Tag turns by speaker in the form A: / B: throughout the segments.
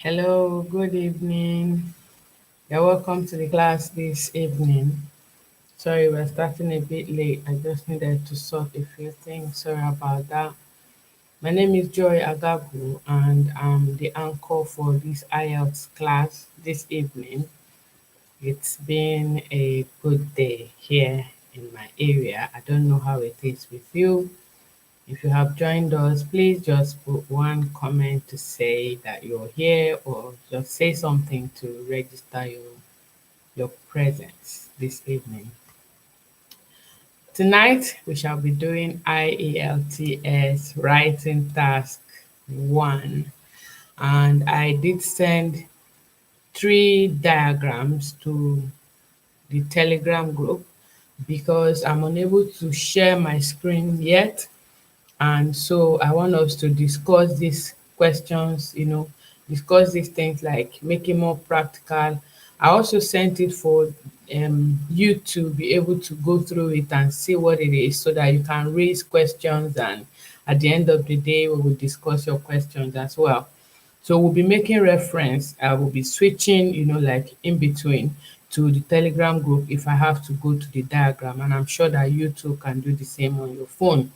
A: Hello, good evening. You're welcome to the class this evening. Sorry, we're starting a bit late. I just needed to sort a few things. Sorry about that. My name is Joy Agagwu, and I'm the anchor for this IELTS class this evening. It's been a good day here in my area. I don't know how it is with you. If you have joined us, please just put one comment to say that you're here or just say something to register your presence this evening. Tonight, we shall be doing IELTS writing task 1. And I did send 3 diagrams to the Telegram group because I'm unable to share my screen yet. And so I want us to discuss these questions, discuss these things, like make it more practical. I also sent it for you to be able to go through it and see what it is so that you can raise questions, and at the end of the day we will discuss your questions as well. So we'll be making reference, I will be switching, like in between to the Telegram group if I have to go to the diagram, and I'm sure that you too can do the same on your phone.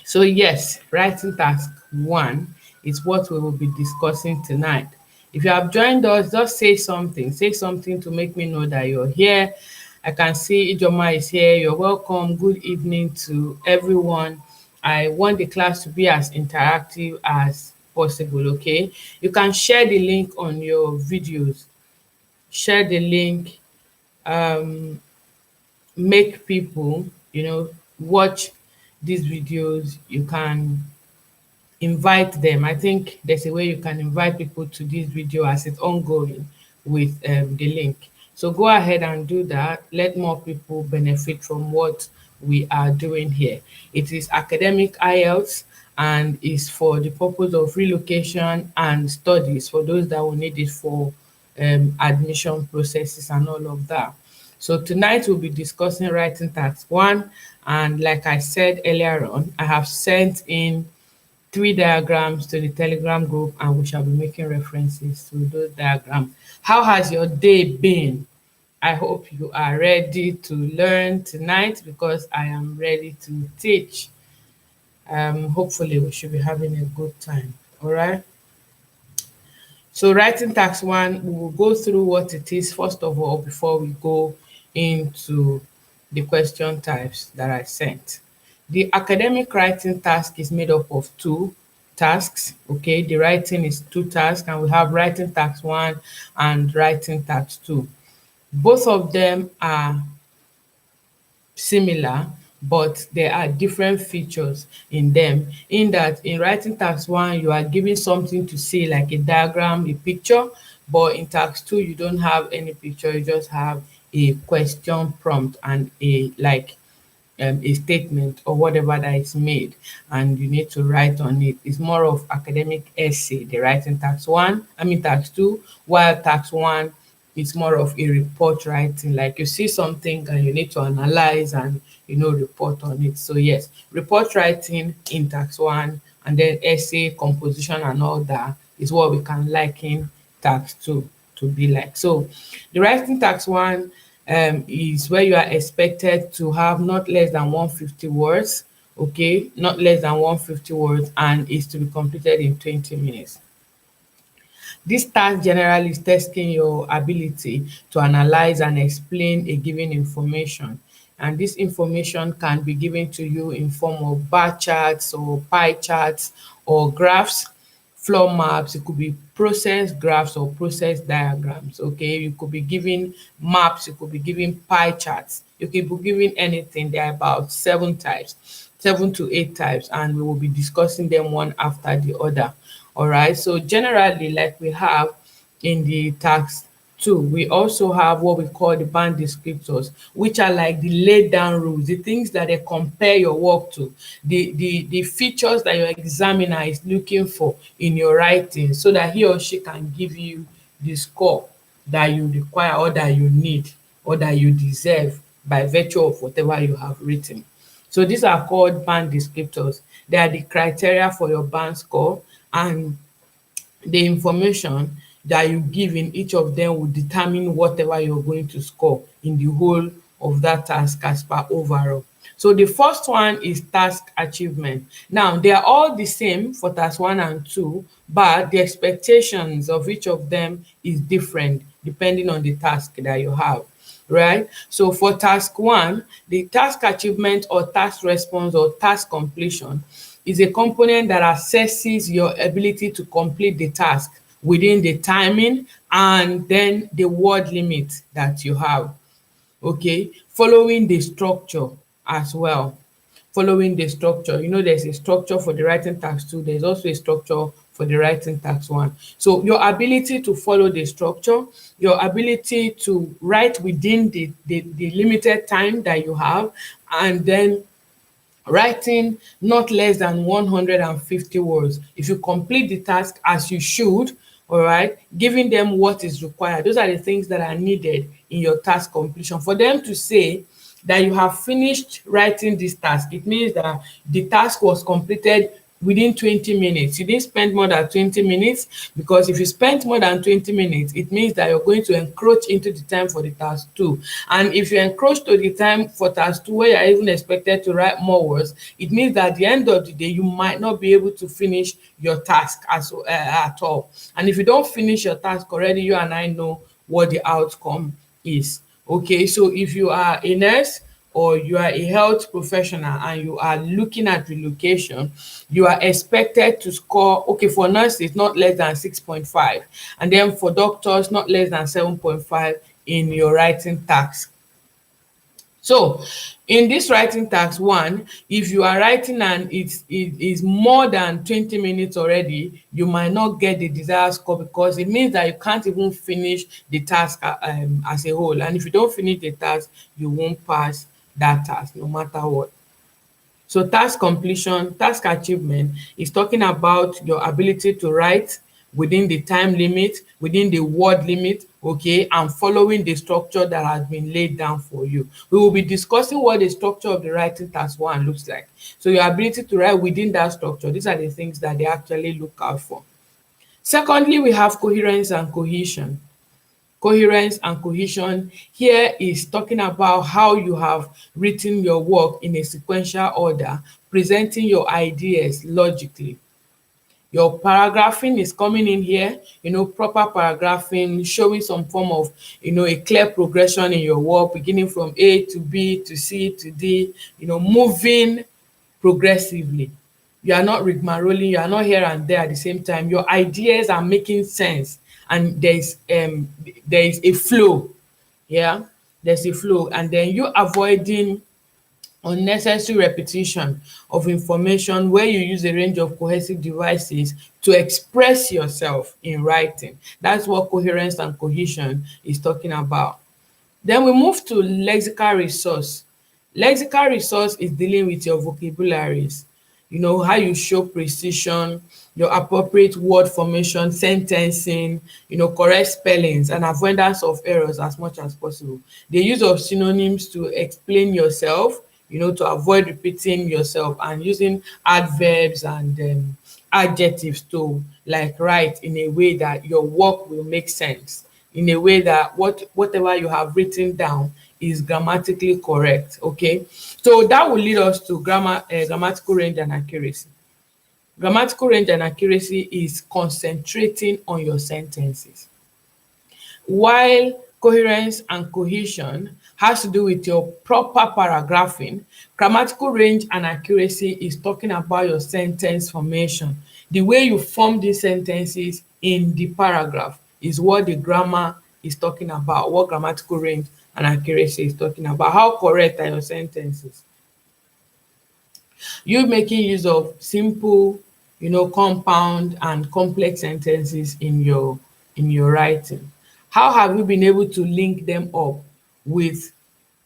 A: So yes, writing task 1 is what we will be discussing tonight. If you have joined us, just say something. Say something to make me know that you're here. I can see Ijoma is here. You're welcome. Good evening to everyone. I want the class to be as interactive as possible, okay? You can share the link on your videos. Share the link. Make people, watch these videos. You can invite them. I think there's a way you can invite people to this video as it's ongoing with the link. So go ahead and do that. Let more people benefit from what we are doing here. It is academic IELTS and is for the purpose of relocation and studies for those that will need it for admission processes and all of that. So tonight we'll be discussing writing task 1, and like I said earlier on, I have sent in 3 diagrams to the Telegram group, and we shall be making references to those diagrams. How has your day been? I hope you are ready to learn tonight because I am ready to teach. Hopefully we should be having a good time. All right. So writing task 1, we will go through what it is first of all before we go into the question types that I sent. The academic writing task is made up of 2 tasks, okay? The writing is 2 tasks, and we have writing task 1 and writing task 2. Both of them are similar, but there are different features in them, in that in writing task 1 you are given something to see, like a diagram, a picture, but in task 2 you don't have any picture, you just have a question prompt and a statement or whatever that is made, and you need to write on it. It's more of academic essay, the writing task 2, while task 1 it's more of a report writing, like you see something and you need to analyze and report on it. So yes, report writing in task 1, and then essay composition and all that is what we can liken task 2 to be like. So the writing task 1 is where you are expected to have not less than 150 words, okay, not less than 150 words, and is to be completed in 20 minutes. This task generally is testing your ability to analyze and explain a given information, and this information can be given to you in form of bar charts or pie charts or graphs, floor maps. It could be process graphs or process diagrams, okay? You could be given maps, you could be given pie charts, you could be given anything. There are about 7 to 8 types, and we will be discussing them one after the other. All right, so generally, like we have in the task 2, we also have what we call the band descriptors, which are like the laid down rules, the things that they compare your work to, the features that your examiner is looking for in your writing, so that he or she can give you the score that you require or that you need or that you deserve by virtue of whatever you have written. So these are called band descriptors. They are the criteria for your band score, and the information that you give in each of them will determine whatever you're going to score in the whole of that task as per overall. So the first one is task achievement. Now they are all the same for task 1 and 2, but the expectations of each of them is different depending on the task that you have, right? So for task 1, the task achievement or task response or task completion is a component that assesses your ability to complete the task within the timing and then the word limit that you have, okay, following the structure as well. Following the structure, you know, there's a structure for the writing task 2, there's also a structure for the writing task 1. So your ability to follow the structure, your ability to write within the limited time that you have, and then writing not less than 150 words. If you complete the task as you should, all right, giving them what is required. Those are the things that are needed in your task completion. For them to say that you have finished writing this task, it means that the task was completed within 20 minutes. You didn't spend more than 20 minutes, because if you spent more than 20 minutes, it means that you're going to encroach into the time for the task 2. And if you encroach to the time for task 2 where you're even expected to write more words, it means that at the end of the day, you might not be able to finish your task at all. And if you don't finish your task already, you and I know what the outcome is. Okay, so if you are a nurse or you are a health professional and you are looking at relocation, you are expected to score, okay, for nurses not less than 6.5, and then for doctors not less than 7.5 in your writing task. So in this writing task 1, if you are writing and it is more than 20 minutes already, you might not get the desired score, because it means that you can't even finish the task as a whole. And if you don't finish the task, you won't pass that task no matter what. So task completion, task achievement is talking about your ability to write within the time limit, within the word limit, okay, and following the structure that has been laid down for you. We will be discussing what the structure of the writing task 1 looks like. So your ability to write within that structure, these are the things that they actually look out for. Secondly, we have coherence and cohesion. Coherence and cohesion here is talking about how you have written your work in a sequential order, presenting your ideas logically. Your paragraphing is coming in here, you know, proper paragraphing, showing some form of, you know, a clear progression in your work, beginning from A to B to C to D, you know, moving progressively. You are not rigmaroling, you are not here and there at the same time. Your ideas are making sense, and there is a flow. Yeah, there's a flow, and then you avoiding unnecessary repetition of information where you use a range of cohesive devices to express yourself in writing. That's what coherence and cohesion is talking about. Then we move to lexical resource. Lexical resource is dealing with your vocabularies, you know, how you show precision, your appropriate word formation, sentencing, you know, correct spellings and avoidance of errors as much as possible. The use of synonyms to explain yourself, you know, to avoid repeating yourself, and using adverbs and adjectives to like write in a way that your work will make sense, in a way that whatever you have written down is grammatically correct. Okay, so that will lead us to grammatical range and accuracy. Grammatical range and accuracy is concentrating on your sentences, while coherence and cohesion has to do with your proper paragraphing. Grammatical range and accuracy is talking about your sentence formation. The way you form these sentences in the paragraph is what the grammar is talking about, what grammatical range and accuracy is talking about. How correct are your sentences? You making use of simple, you know, compound and complex sentences in your writing. How have you been able to link them up with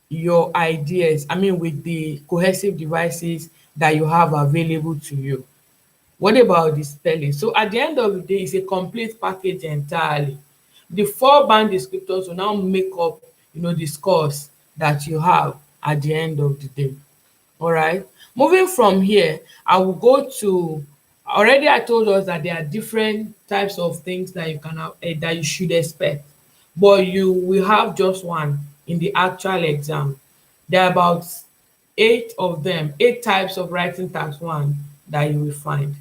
A: your ideas, I mean with the cohesive devices that you have available to you? What about the spelling? So at the end of the day, it's a complete package entirely. The 4 band descriptors will now make up, you know, the scores that you have at the end of the day. All right. Moving from here, I will go to Already I told us that there are different types of things that you can have, that you should expect, but you will have just one in the actual exam. There are about eight of them, eight types of writing task one that you will find.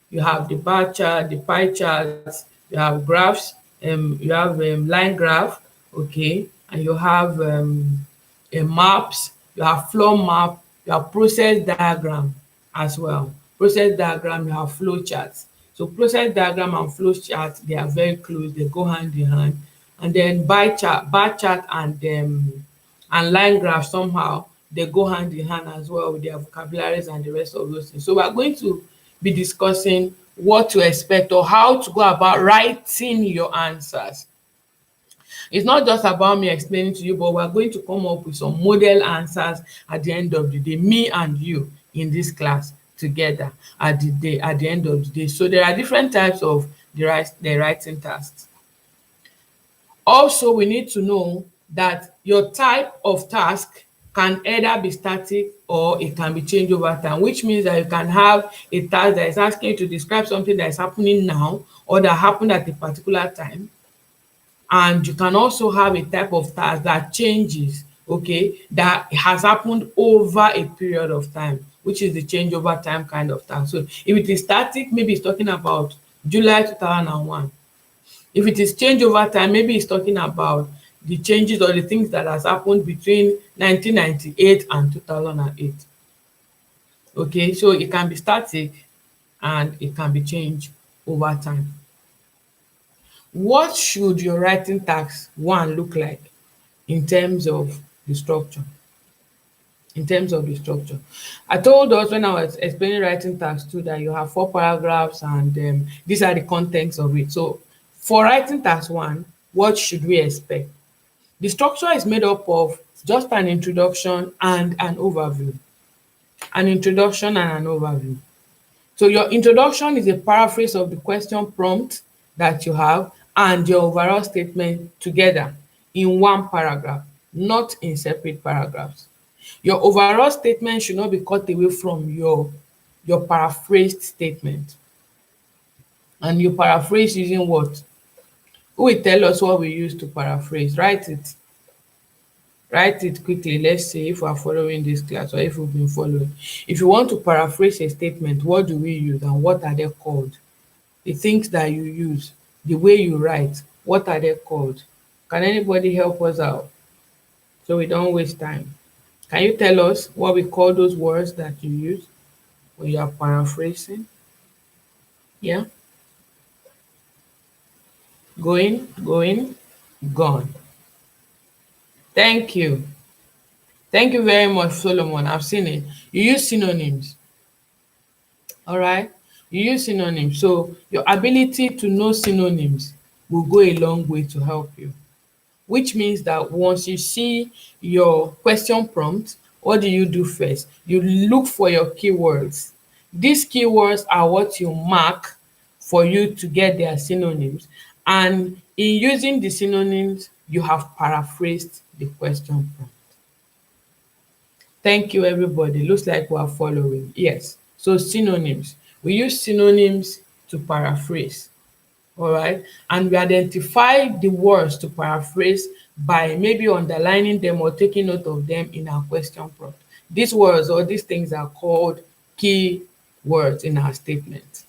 A: You have the bar chart, the pie charts, you have graphs, you have line graph, okay, and you have maps, you have floor map, you have process diagram as well. Process diagram, you have flow charts. So process diagram and flow chart, they are very close, they go hand in hand. And then bar chart and line graph, somehow they go hand in hand as well with their vocabularies and the rest of those things. So we are going to be discussing what to expect or how to go about writing your answers. It's not just about me explaining to you, but we're going to come up with some model answers at the end of the day, me and you in this class together at the end of the day. So there are different types of the writing tasks. Also, we need to know that your type of task can either be static or it can be changed over time, which means that you can have a task that is asking you to describe something that is happening now or that happened at a particular time. And you can also have a type of task that changes, okay, that has happened over a period of time, which is the change over time kind of task. So if it is static, maybe it's talking about July 2001. If it is change over time, maybe it's talking about the changes or the things that has happened between 1998 and 2008. Okay, so it can be static and it can be changed over time. What should your writing task one look like in terms of the structure? In terms of the structure, I told us when I was explaining writing task two that you have 4 paragraphs and these are the contents of it. So for writing task one, what should we expect? The structure is made up of just an introduction and an overview. An introduction and an overview. So your introduction is a paraphrase of the question prompt that you have and your overall statement together in one paragraph, not in separate paragraphs. Your overall statement should not be cut away from your paraphrased statement. And you paraphrase using what? Who will tell us what we use to paraphrase? Write it. Write it quickly. Let's see if we are following this class or if we've been following. If you want to paraphrase a statement, what do we use and what are they called? The things that you use, the way you write, what are they called? Can anybody help us out so we don't waste time? Can you tell us what we call those words that you use when you are paraphrasing? Yeah? Going, gone. Thank you. Thank you very much, Solomon. I've seen it. You use synonyms. All right? You use synonyms. So your ability to know synonyms will go a long way to help you. Which means that once you see your question prompt, what do you do first? You look for your keywords. These keywords are what you mark for you to get their synonyms. And in using the synonyms, you have paraphrased the question prompt. Thank you, everybody. Looks like we are following. Yes. So synonyms. We use synonyms to paraphrase. All right. And we identify the words to paraphrase by maybe underlining them or taking note of them in our question prompt. These words or these things are called key words in our statement.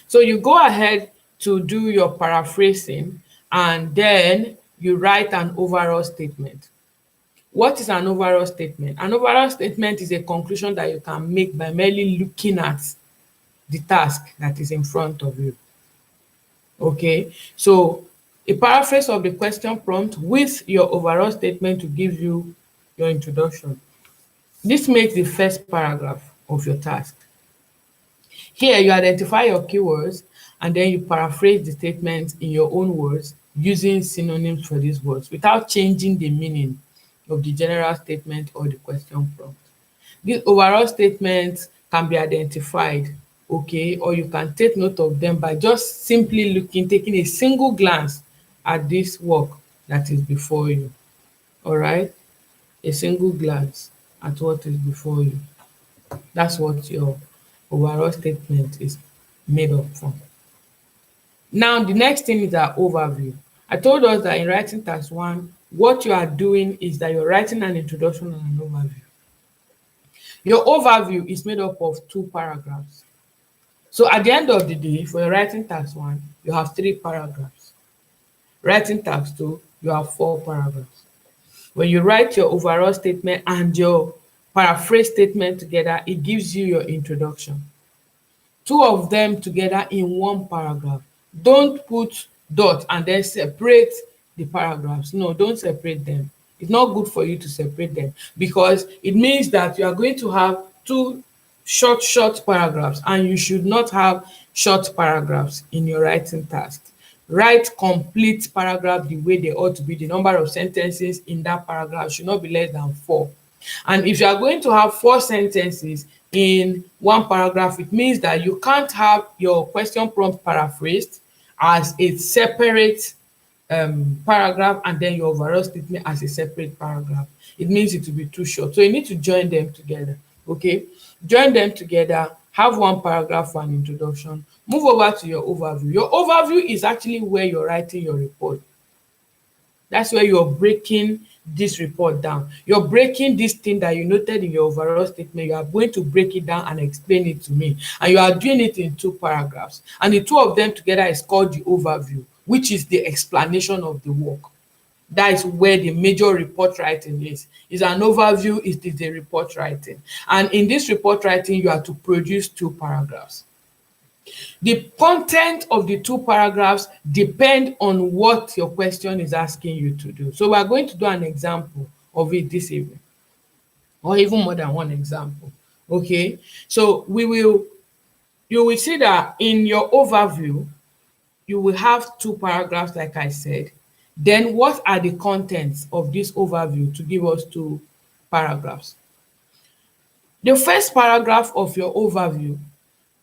A: So you go ahead to do your paraphrasing and then you write an overall statement. What is an overall statement? An overall statement is a conclusion that you can make by merely looking at the task that is in front of you. Okay, so a paraphrase of the question prompt with your overall statement to give you your introduction. This makes the first paragraph of your task. Here, you identify your keywords and then you paraphrase the statement in your own words using synonyms for these words without changing the meaning of the general statement or the question prompt. These overall statements can be identified, okay, or you can take note of them by just simply taking a single glance at this work that is before you. All right, a single glance at what is before you. That's what your overall statement is made up from. Now, the next thing is our overview. I told us that in writing task 1, what you are doing is that you're writing an introduction and an overview. Your overview is made up of 2 paragraphs. So at the end of the day, for your writing task 1, you have 3 paragraphs. Writing task 2, you have 4 paragraphs. When you write your overall statement and your paraphrase statement together, it gives you your introduction. 2 of them together in 1 paragraph. Don't put dot and then separate the paragraphs. No, don't separate them. It's not good for you to separate them, because it means that you are going to have 2 short paragraphs, and you should not have short paragraphs in your writing task. Write complete paragraph the way they ought to be. The number of sentences in that paragraph should not be less than 4. And if you are going to have 4 sentences in 1 paragraph, it means that you can't have your question prompt paraphrased as a separate paragraph and then your overall statement as a separate paragraph. It means it will be too short. So you need to join them together. Okay, join them together, have 1 paragraph for an introduction, move over to your overview. Your overview is actually where you're writing your report. That's where you're breaking this report down. You're breaking this thing that you noted in your overall statement. You are going to break it down and explain it to me. And you are doing it in 2 paragraphs. And the 2 of them together is called the overview, which is the explanation of the work. That is where the major report writing is. It's an overview, it is the report writing. And in this report writing, you are to produce 2 paragraphs. The content of the 2 paragraphs depend on what your question is asking you to do. So we are going to do an example of it this evening, or even more than 1 example. Okay, so you will see that in your overview, you will have 2 paragraphs, like I said. Then what are the contents of this overview to give us 2 paragraphs? The first paragraph of your overview,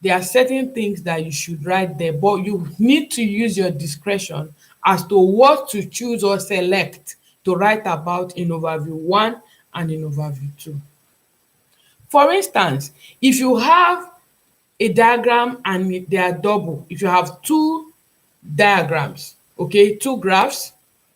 A: there are certain things that you should write there, but you need to use your discretion as to what to choose or select to write about in overview 1 and in overview 2. For instance, if you have a diagram and they are double, if you have 2 diagrams, okay, 2 graphs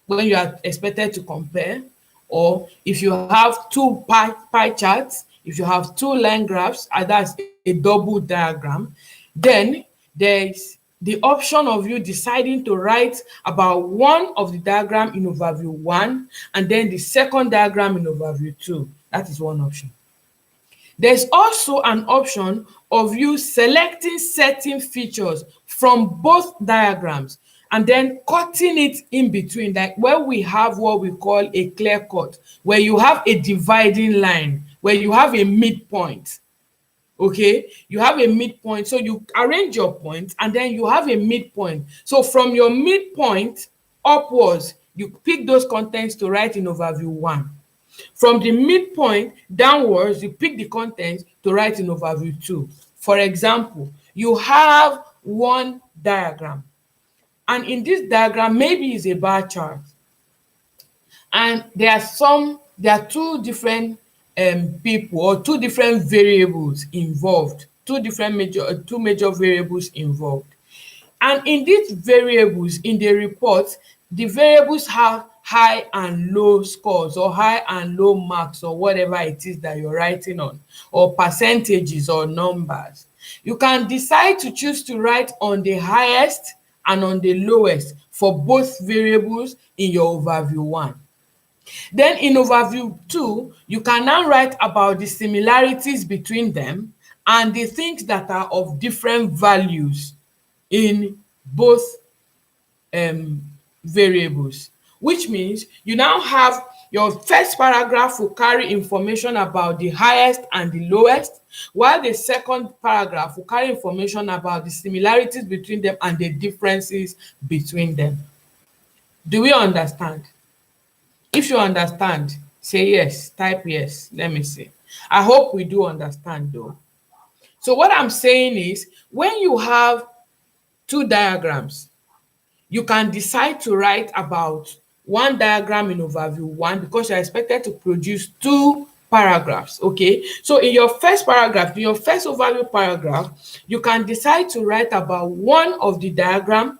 A: when you are expected to compare, or if you have 2 pie charts, if you have 2 line graphs, and that's a double diagram, then there's the option of you deciding to write about 1 of the diagram in overview 1 and then the second diagram in overview 2. That is 1 option. There's also an option of you selecting certain features from both diagrams and then cutting it in between, like where we have what we call a clear cut, where you have a dividing line, where you have a midpoint. Okay, you have a midpoint, so you arrange your points and then you have a midpoint. So from your midpoint upwards, you pick those contents to write in overview 1. From the midpoint downwards, you pick the contents to write in overview 2. For example, you have 1 diagram, and in this diagram, maybe it's a bar chart, and there are 2 different people or 2 different variables involved, 2 major variables involved. And in these variables in the report, the variables have high and low scores or high and low marks or whatever it is that you're writing on, or percentages or numbers. You can decide to choose to write on the highest and on the lowest for both variables in your overview 1. Then in overview 2, you can now write about the similarities between them and the things that are of different values in both variables, which means you now have your first paragraph will carry information about the highest and the lowest, while the second paragraph will carry information about the similarities between them and the differences between them. Do we understand? If you understand, say yes, type yes. Let me see. I hope we do understand though. So what I'm saying is, when you have 2 diagrams, you can decide to write about 1 diagram in overview 1 because you're expected to produce 2 paragraphs. Okay, so in your first paragraph, in your first overview paragraph, you can decide to write about one of the diagram,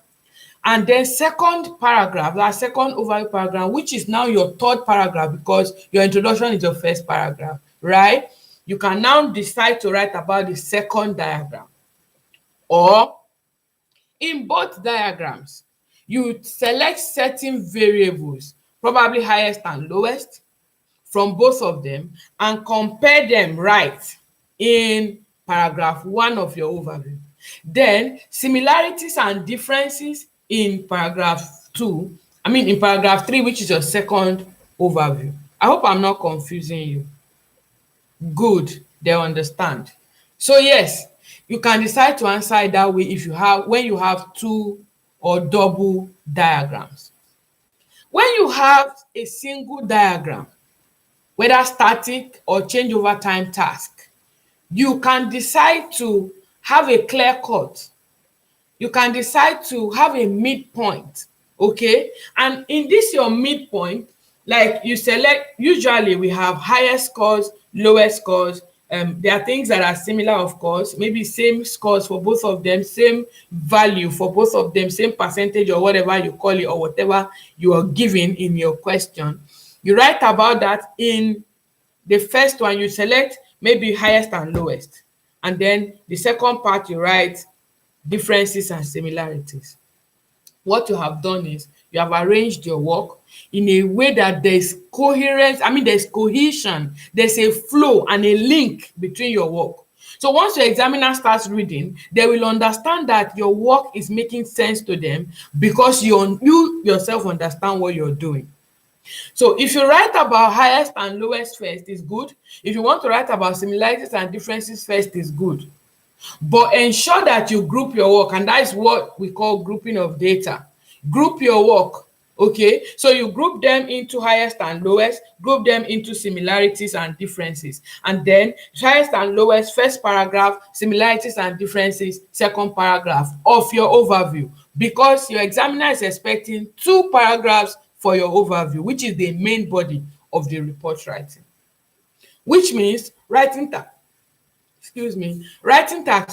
A: and then second paragraph, that second overview paragraph, which is now your third paragraph because your introduction is your first paragraph, right? You can now decide to write about the second diagram. Or in both diagrams, you select certain variables, probably highest and lowest, from both of them and compare them right in paragraph 1 of your overview. Then similarities and differences in paragraph 2, in paragraph 3, which is your second overview. I hope I'm not confusing you. Good, they understand. So yes, you can decide to answer it that way if you have when you have two or double diagrams. When you have a single diagram, whether static or change over time task, you can decide to have a clear cut. You can decide to have a midpoint, okay? And in this your midpoint, like you select, usually we have higher scores, lower scores. There are things that are similar, of course, maybe same scores for both of them, same value for both of them, same percentage or whatever you call it, or whatever you are given in your question. You write about that in the first one. You select maybe highest and lowest, and then the second part you write differences and similarities. What you have done is you have arranged your work in a way that there's coherence, there's cohesion, there's a flow and a link between your work. So once your examiner starts reading, they will understand that your work is making sense to them because you yourself understand what you're doing. So if you write about highest and lowest first, is good. If you want to write about similarities and differences first, is good. But ensure that you group your work, and that is what we call grouping of data. Group your work, okay? So you group them into highest and lowest, group them into similarities and differences, and then highest and lowest, first paragraph, similarities and differences, second paragraph of your overview, because your examiner is expecting 2 paragraphs for your overview, which is the main body of the report writing. Which means writing task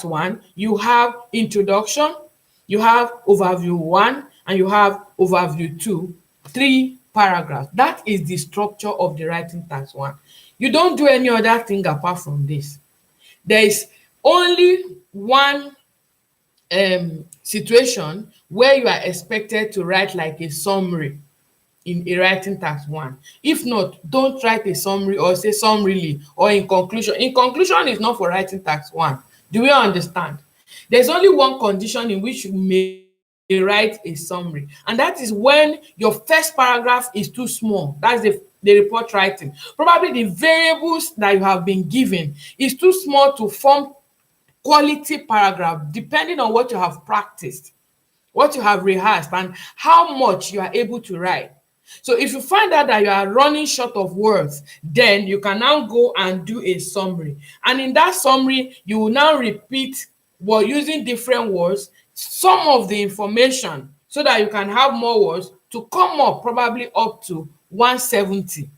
A: 1, you have introduction, you have overview 1, and you have overview 2, 3 paragraphs. That is the structure of the writing task 1. You don't do any other thing apart from this. There is only one situation where you are expected to write like a summary in a writing task 1. If not, don't write a summary or say summarily or in conclusion. In conclusion is not for writing task 1. Do we understand? There's only one condition in which you may write a summary, and that is when your first paragraph is too small. That's the report writing. Probably the variables that you have been given is too small to form quality paragraph, depending on what you have practiced, what you have rehearsed, and how much you are able to write. So if you find out that you are running short of words, then you can now go and do a summary. And in that summary, you will now repeat, while using different words, some of the information so that you can have more words to come up probably up to 170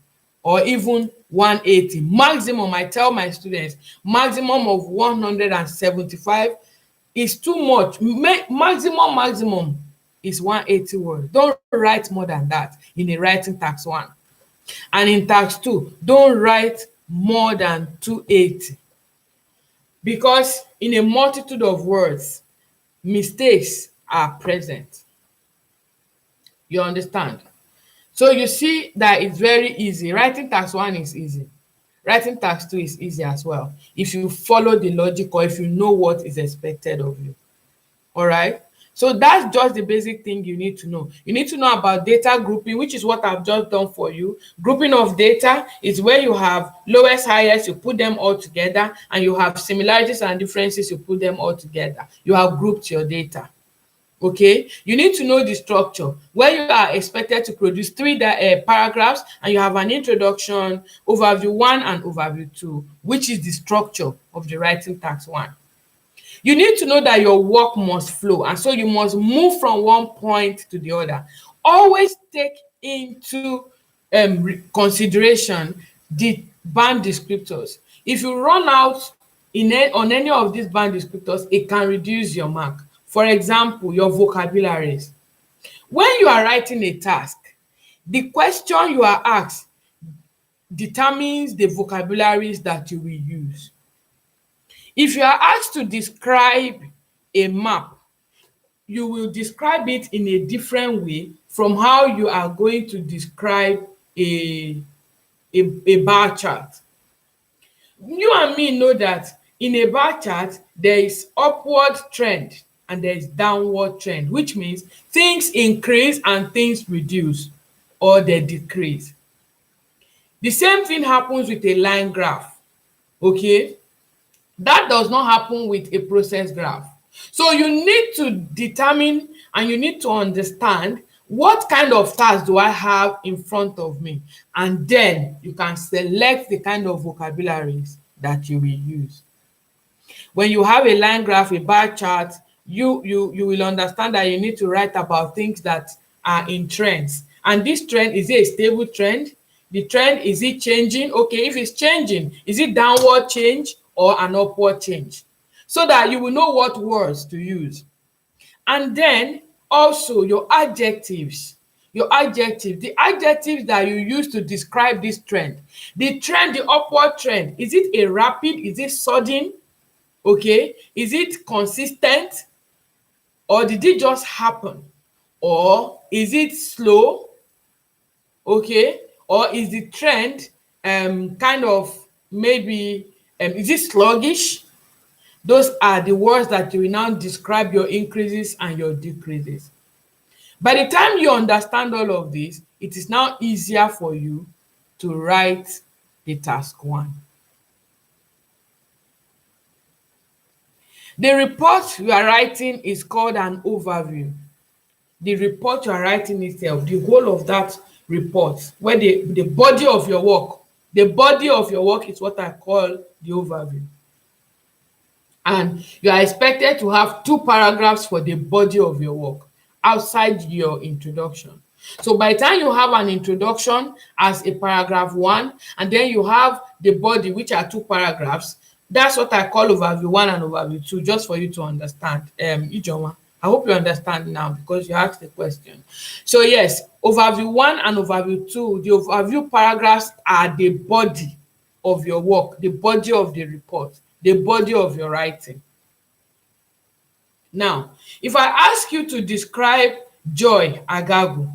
A: or even 180. Maximum, I tell my students, maximum of 175 is too much. Maximum is 180 words. Don't write more than that in a writing task 1. And in task 2, don't write more than 280. Because in a multitude of words, mistakes are present. You understand? So you see that it's very easy. Writing task 1 is easy. Writing task 2 is easy as well, if you follow the logic or if you know what is expected of you. All right? So that's just the basic thing you need to know. You need to know about data grouping, which is what I've just done for you. Grouping of data is where you have lowest, highest, you put them all together, and you have similarities and differences, you put them all together. You have grouped your data. Okay, you need to know the structure where you are expected to produce 3 paragraphs, and you have an introduction, overview 1 and overview 2, which is the structure of the writing task 1. You need to know that your work must flow, and so you must move from one point to the other. Always take into consideration the band descriptors. If you run out on any of these band descriptors, it can reduce your mark. For example, your vocabularies. When you are writing a task, the question you are asked determines the vocabularies that you will use. If you are asked to describe a map, you will describe it in a different way from how you are going to describe a bar chart. You and me know that in a bar chart, there is upward trend and there is downward trend, which means things increase and things reduce or they decrease. The same thing happens with a line graph, okay? That does not happen with a process graph. So you need to determine and you need to understand what kind of task do I have in front of me, and then you can select the kind of vocabularies that you will use. When you have a line graph, a bar chart, you will understand that you need to write about things that are in trends. And this trend, is it a stable trend? The trend, is it changing? Okay, if it's changing, is it downward change or an upward change? So that you will know what words to use. And then also your adjectives. The adjectives that you use to describe this trend. The trend, the upward trend, is it a rapid? Is it sudden? Okay, is it consistent, or did it just happen, or is it slow? Okay, or is the trend kind of maybe is it sluggish? Those are the words that you will now describe your increases and your decreases. By the time you understand all of this, it is now easier for you to write the task 1. The report you are writing is called an overview. The report you are writing itself, the whole of that report, where the body of your work is what I call the overview. And you are expected to have 2 paragraphs for the body of your work outside your introduction. So by the time you have an introduction as a paragraph 1, and then you have the body, which are 2 paragraphs, that's what I call overview 1 and overview 2, just for you to understand. Ijoma, I hope you understand now because you asked the question. So yes, overview 1 and overview 2, the overview paragraphs are the body of your work, the body of the report, the body of your writing. Now, if I ask you to describe Joy Agagwu,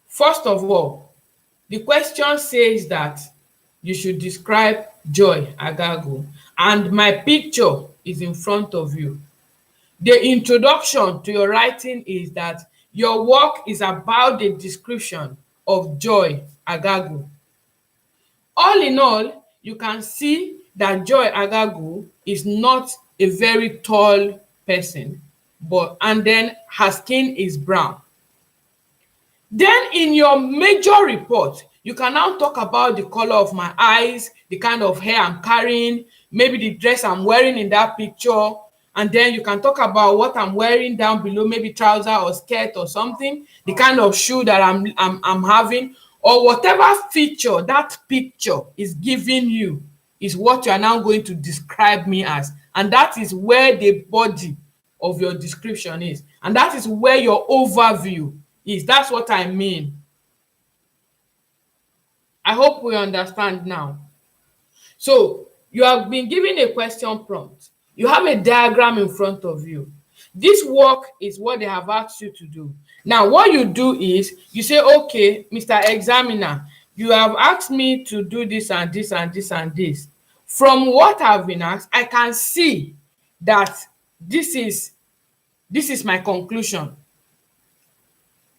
A: first of all, the question says that you should describe Joy Agagwu, and my picture is in front of you. The introduction to your writing is that your work is about the description of Joy Agagwu. All in all, you can see that Joy Agagwu is not a very tall person, and then her skin is brown. Then in your major report, you can now talk about the color of my eyes, the kind of hair I'm carrying, maybe the dress I'm wearing in that picture, and then you can talk about what I'm wearing down below, maybe trouser or skirt or something, the kind of shoe that I'm having, or whatever feature that picture is giving you is what you are now going to describe me as. And that is where the body of your description is. And that is where your overview is. That's what I mean. I hope we understand now. So you have been given a question prompt. You have a diagram in front of you. This work is what they have asked you to do. Now, what you do is you say, okay, Mr. Examiner, you have asked me to do this and this and this and this. From what I've been asked, I can see that this is my conclusion.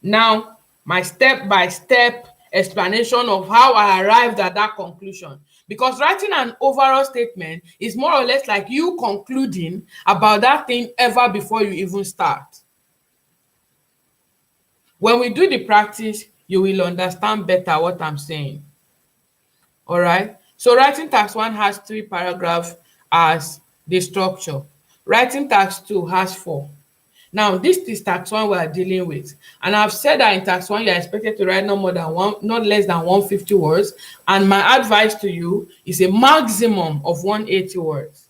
A: Now, my step-by-step explanation of how I arrived at that conclusion. Because writing an overall statement is more or less like you concluding about that thing ever before you even start. When we do the practice, you will understand better what I'm saying. All right? So writing task 1 has 3 paragraphs as the structure. Writing task 2 has 4. Now, this is tax one we are dealing with. And I've said that in tax one, you are expected to write not less than 150 words. And my advice to you is a maximum of 180 words.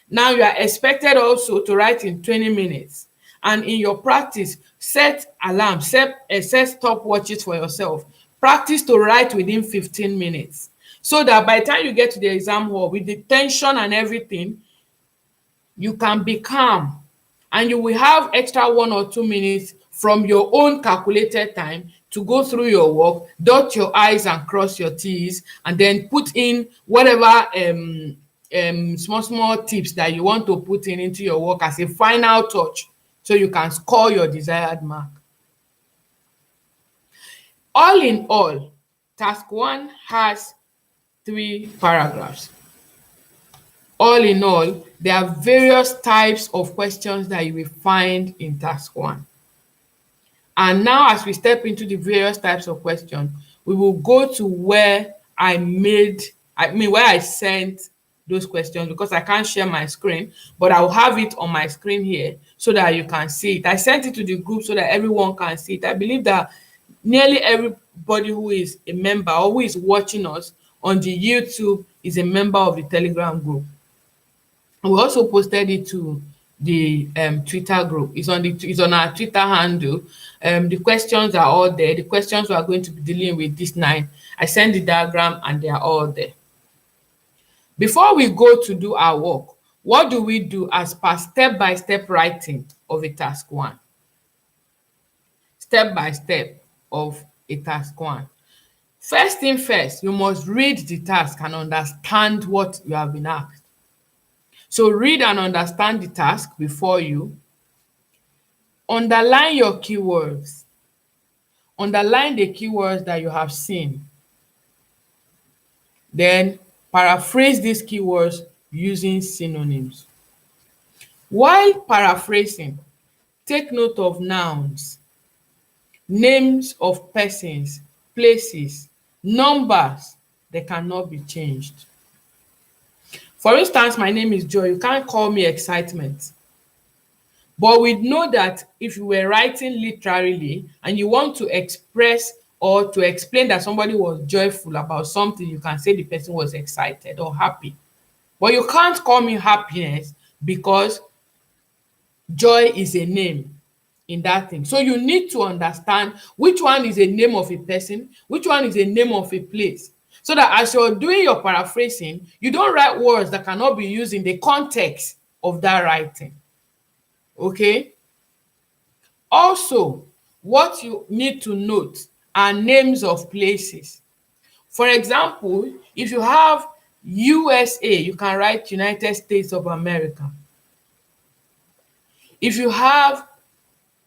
A: Now, you are expected also to write in 20 minutes. And in your practice, set alarm, set stopwatches for yourself. Practice to write within 15 minutes. So that by the time you get to the exam hall, with the tension and everything, you can be calm, and you will have extra 1 or 2 minutes from your own calculated time to go through your work, dot your I's and cross your T's, and then put in whatever small tips that you want to put in into your work as a final touch, so you can score your desired mark. All in all, task one has 3 paragraphs. All in all, there are various types of questions that you will find in task one. And now, as we step into the various types of questions, we will go to where where I sent those questions, because I can't share my screen, but I'll have it on my screen here so that you can see it. I sent it to the group so that everyone can see it. I believe that nearly everybody who is a member or who is watching us on the YouTube is a member of the Telegram group. We also posted it to the Twitter group. It's on our Twitter handle. The questions are all there. The questions we are going to be dealing with this night, I sent the diagram and they are all there. Before we go to do our work, what do we do as per step-by-step writing of a task one? Step-by-step of a task one. First thing first, you must read the task and understand what you have been asked. So read and understand the task before you. Underline your keywords. Underline the keywords that you have seen. Then paraphrase these keywords using synonyms. While paraphrasing, take note of nouns, names of persons, places, numbers. They cannot be changed. For instance, my name is Joy. You can't call me Excitement. But we know that if you were writing literally and you want to express or to explain that somebody was joyful about something, you can say the person was excited or happy. But you can't call me Happiness because Joy is a name in that thing. So you need to understand which one is a name of a person, which one is a name of a place. So that as you're doing your paraphrasing, you don't write words that cannot be used in the context of that writing. Okay? Also, what you need to note are names of places. For example, if you have USA, you can write United States of America. If you have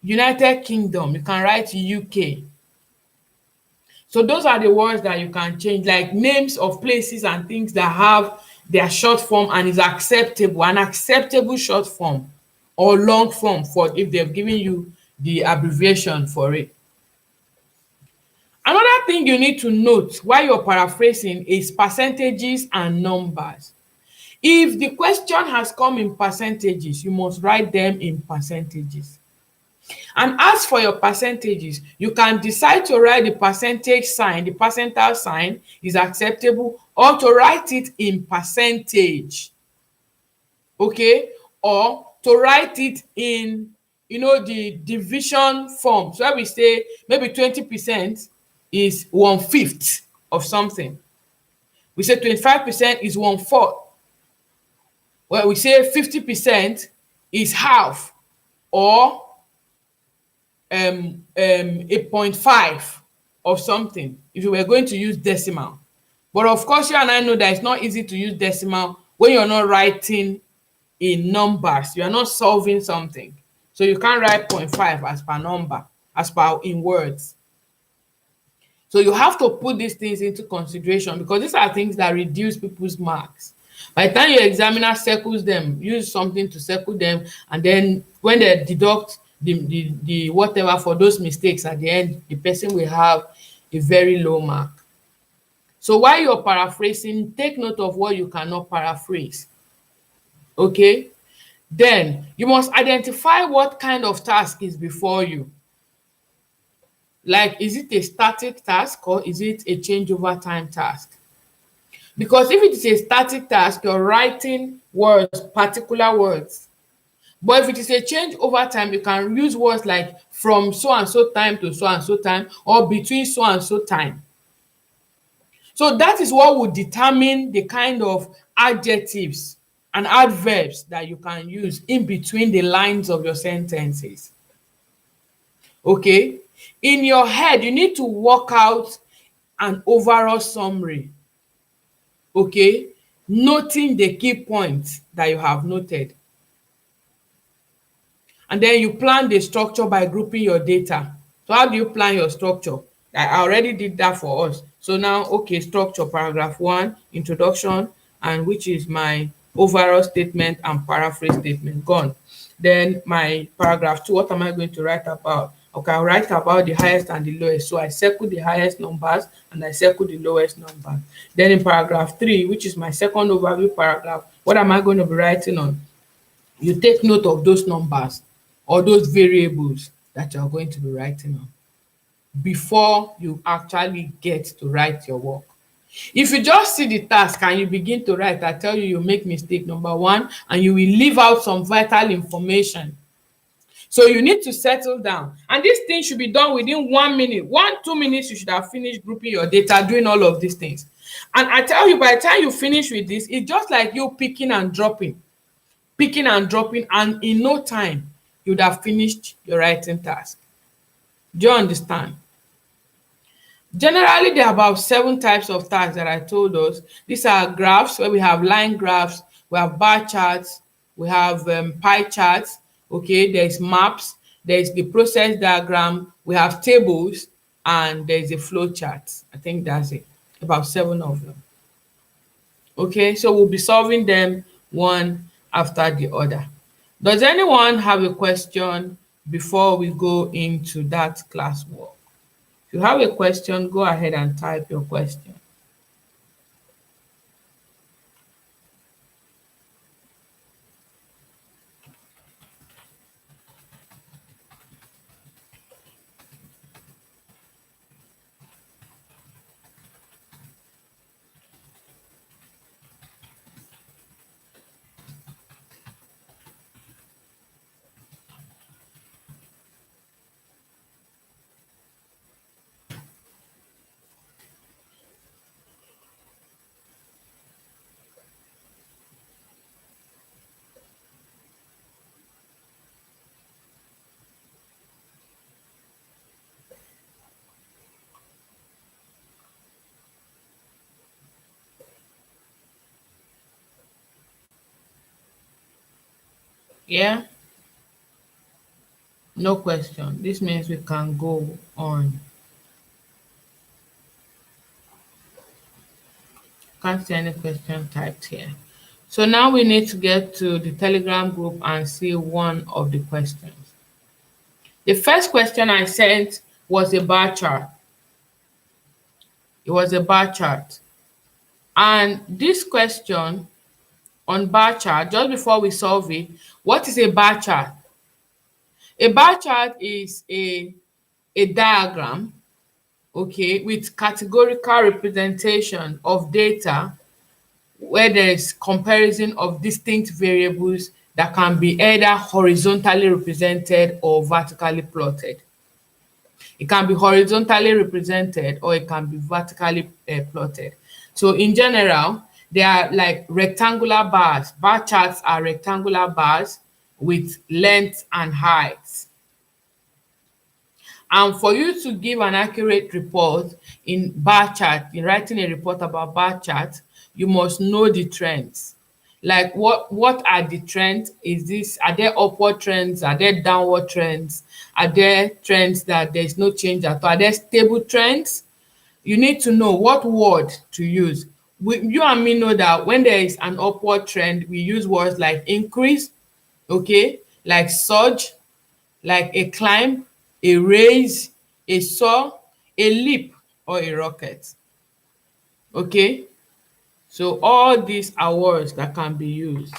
A: United Kingdom, you can write UK. So those are the words that you can change, like names of places and things that have their short form and is acceptable, an acceptable short form or long form for if they've given you the abbreviation for it. Another thing you need to note while you're paraphrasing is percentages and numbers. If the question has come in percentages, you must write them in percentages. And as for your percentages, you can decide to write the percentage sign, the percentile sign is acceptable, or to write it in percentage. Okay? Or to write it in, the division form. So we say maybe 20% is 1/5 of something. We say 25% is 1/4. Well, we say 50% is half, or 8.5 of something if you were going to use decimal. But of course, you and I know that it's not easy to use decimal when you're not writing in numbers. You are not solving something. So you can't write 0.5 as per number, as per in words. So you have to put these things into consideration, because these are things that reduce people's marks. By the time your examiner circles them, use something to circle them, and then when they deduct the whatever for those mistakes at the end, the person will have a very low mark. So while you're paraphrasing, take note of what you cannot paraphrase. Okay? Then you must identify what kind of task is before you. Like, is it a static task or is it a change over time task? Because if it is a static task, you're writing words, particular words. But if it is a change over time, you can use words like from so and so time to so and so time, or between so and so time. So that is what will determine the kind of adjectives and adverbs that you can use in between the lines of your sentences. Okay? In your head, you need to work out an overall summary. Okay? Noting the key points that you have noted. And then you plan the structure by grouping your data. So how do you plan your structure? I already did that for us. So now, okay, structure, paragraph 1, introduction, and which is my overall statement and paraphrase statement, gone. Then my paragraph 2, what am I going to write about? Okay, I'll write about the highest and the lowest. So I circle the highest numbers and I circle the lowest number. Then in paragraph 3, which is my second overview paragraph, what am I going to be writing on? You take note of those numbers or those variables that you're going to be writing on before you actually get to write your work. If you just see the task and you begin to write, I tell you, you make mistake number 1, and you will leave out some vital information. So you need to settle down, and this thing should be done within 1 minute. 2 minutes you should have finished grouping your data, doing all of these things. And I tell you, by the time you finish with this, it's just like you picking and dropping, and in no time you'd have finished your writing task. Do you understand? Generally, there are about 7 types of tasks that I told us. These are graphs, where we have line graphs, we have bar charts, we have pie charts. Okay, there's maps, there's the process diagram, we have tables, and there's a flow chart. I think that's it. About 7 of them. Okay, so we'll be solving them one after the other. Does anyone have a question before we go into that classwork? If you have a question, go ahead and type your question. Yeah, no question. This means we can go on. Can't see any question typed here. So now we need to get to the Telegram group and see one of the questions. The first question I sent was a bar chart. It was a bar chart. And this question on bar chart, just before we solve it, what is a bar chart? A bar chart is a diagram, okay, with categorical representation of data where there is comparison of distinct variables that can be either horizontally represented or vertically plotted. It can be horizontally represented or it can be vertically plotted. So in general, they are like rectangular bars. Bar charts are rectangular bars with length and height. And for you to give an accurate report in bar chart, in writing a report about bar chart, you must know the trends. Like what are the trends? Are there upward trends? Are there downward trends? Are there trends that there's no change at all? Are there stable trends? You need to know what word to use. You and me know that when there is an upward trend, we use words like increase, okay, like surge, like a climb, a raise, a soar, a leap, or a rocket. Okay, so all these are words that can be used.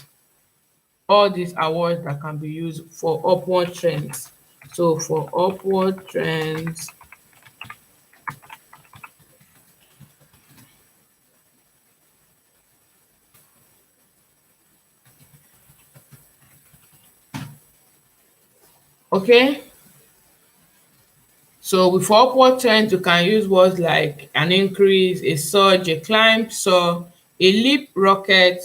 A: All these are words that can be used for upward trends. So for upward trends, okay. So with upward trends, you can use words like an increase, a surge, a climb, so a leap, rocket,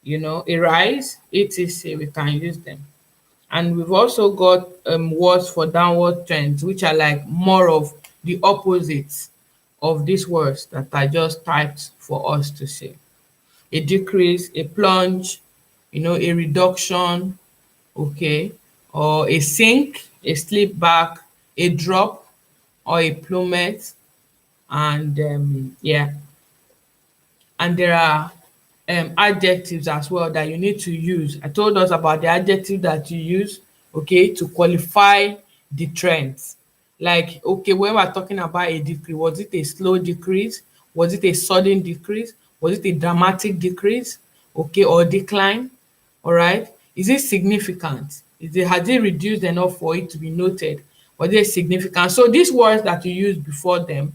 A: a rise, etc. We can use them. And we've also got words for downward trends, which are like more of the opposites of these words that I just typed for us to say. A decrease, a plunge, a reduction, okay, or a sink, a slip back, a drop, or a plummet. And yeah, and there are adjectives as well that you need to use. I told us about the adjective that you use, okay, to qualify the trends. Like, okay, when we're talking about a decrease, was it a slow decrease? Was it a sudden decrease? Was it a dramatic decrease? Okay, or decline? All right. Is it significant? Has it reduced enough for it to be noted? Was it significant? So these words that you use before them,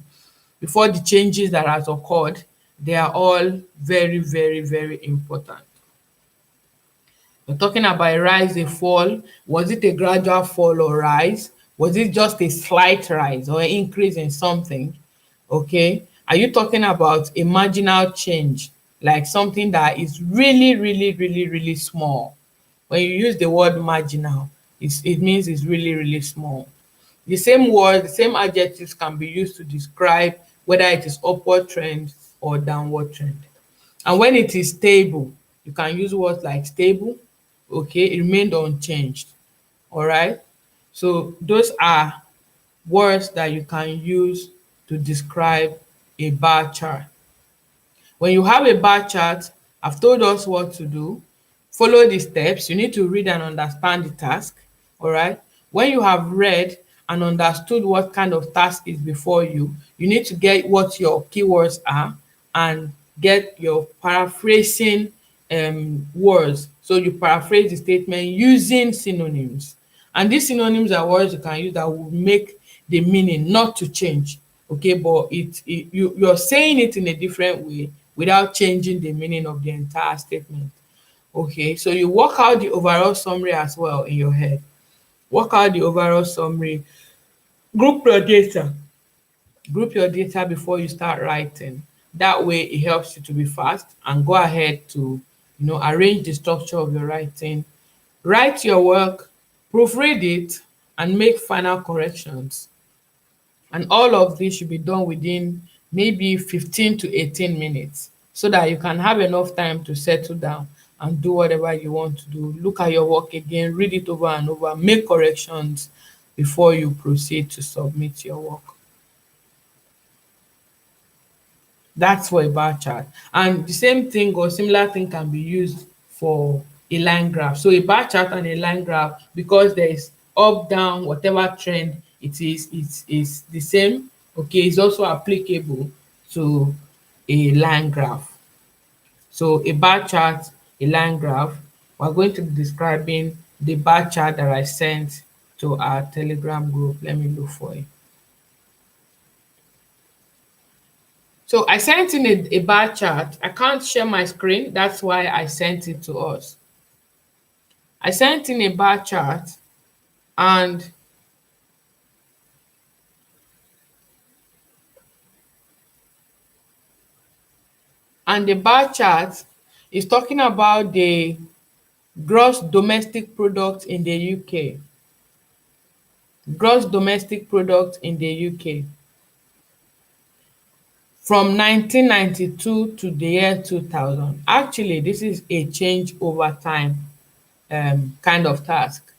A: before the changes that has occurred, they are all very, very, very important. We're talking about a rise, a fall. Was it a gradual fall or rise? Was it just a slight rise or an increase in something? Okay. Are you talking about a marginal change, like something that is really, really, really, really small? When you use the word marginal, it means it's really, really small. The same word, the same adjectives can be used to describe whether it is upward trend or downward trend. And when it is stable, you can use words like stable, okay, it remained unchanged. All right. So those are words that you can use to describe a bar chart. When you have a bar chart, I've told us what to do. Follow the steps. You need to read and understand the task. All right. When you have read and understood what kind of task is before you, you need to get what your keywords are and get your paraphrasing words. So you paraphrase the statement using synonyms. And these synonyms are words you can use that will make the meaning not to change. Okay, but you're saying it in a different way without changing the meaning of the entire statement. Okay, so you work out the overall summary as well in your head. Work out the overall summary. Group your data. Group your data before you start writing. That way it helps you to be fast and go ahead to arrange the structure of your writing. Write your work, proofread it, and make final corrections. And all of this should be done within maybe 15 to 18 minutes so that you can have enough time to settle down and do whatever you want to do. Look at your work again, read it over and over, make corrections before you proceed to submit your work. That's for a bar chart. And the same thing or similar thing can be used for a line graph. So a bar chart and a line graph, because there is up, down, whatever trend it is the same. Okay, it's also applicable to a line graph. So a bar chart, a line graph, we're going to be describing the bar chart that I sent to our Telegram group. Let me look for it. So I sent in a bar chart. I can't share my screen. That's why I sent it to us. I sent in a bar chart and the bar chart is talking about the gross domestic product in the UK. Gross domestic product in the UK. From 1992 to the year 2000. Actually, this is a change over time kind of task.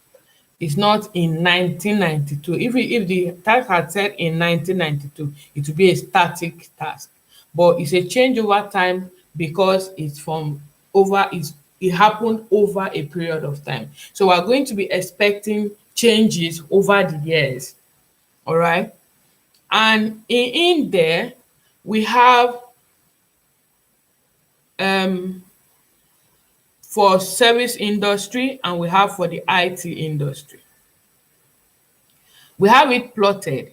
A: It's not in 1992. If the task had said in 1992, it would be a static task. But it's a change over time because it's from over it happened over a period of time. So we're going to be expecting changes over the years. All right. And in there, we have for service industry and we have for the IT industry. We have it plotted.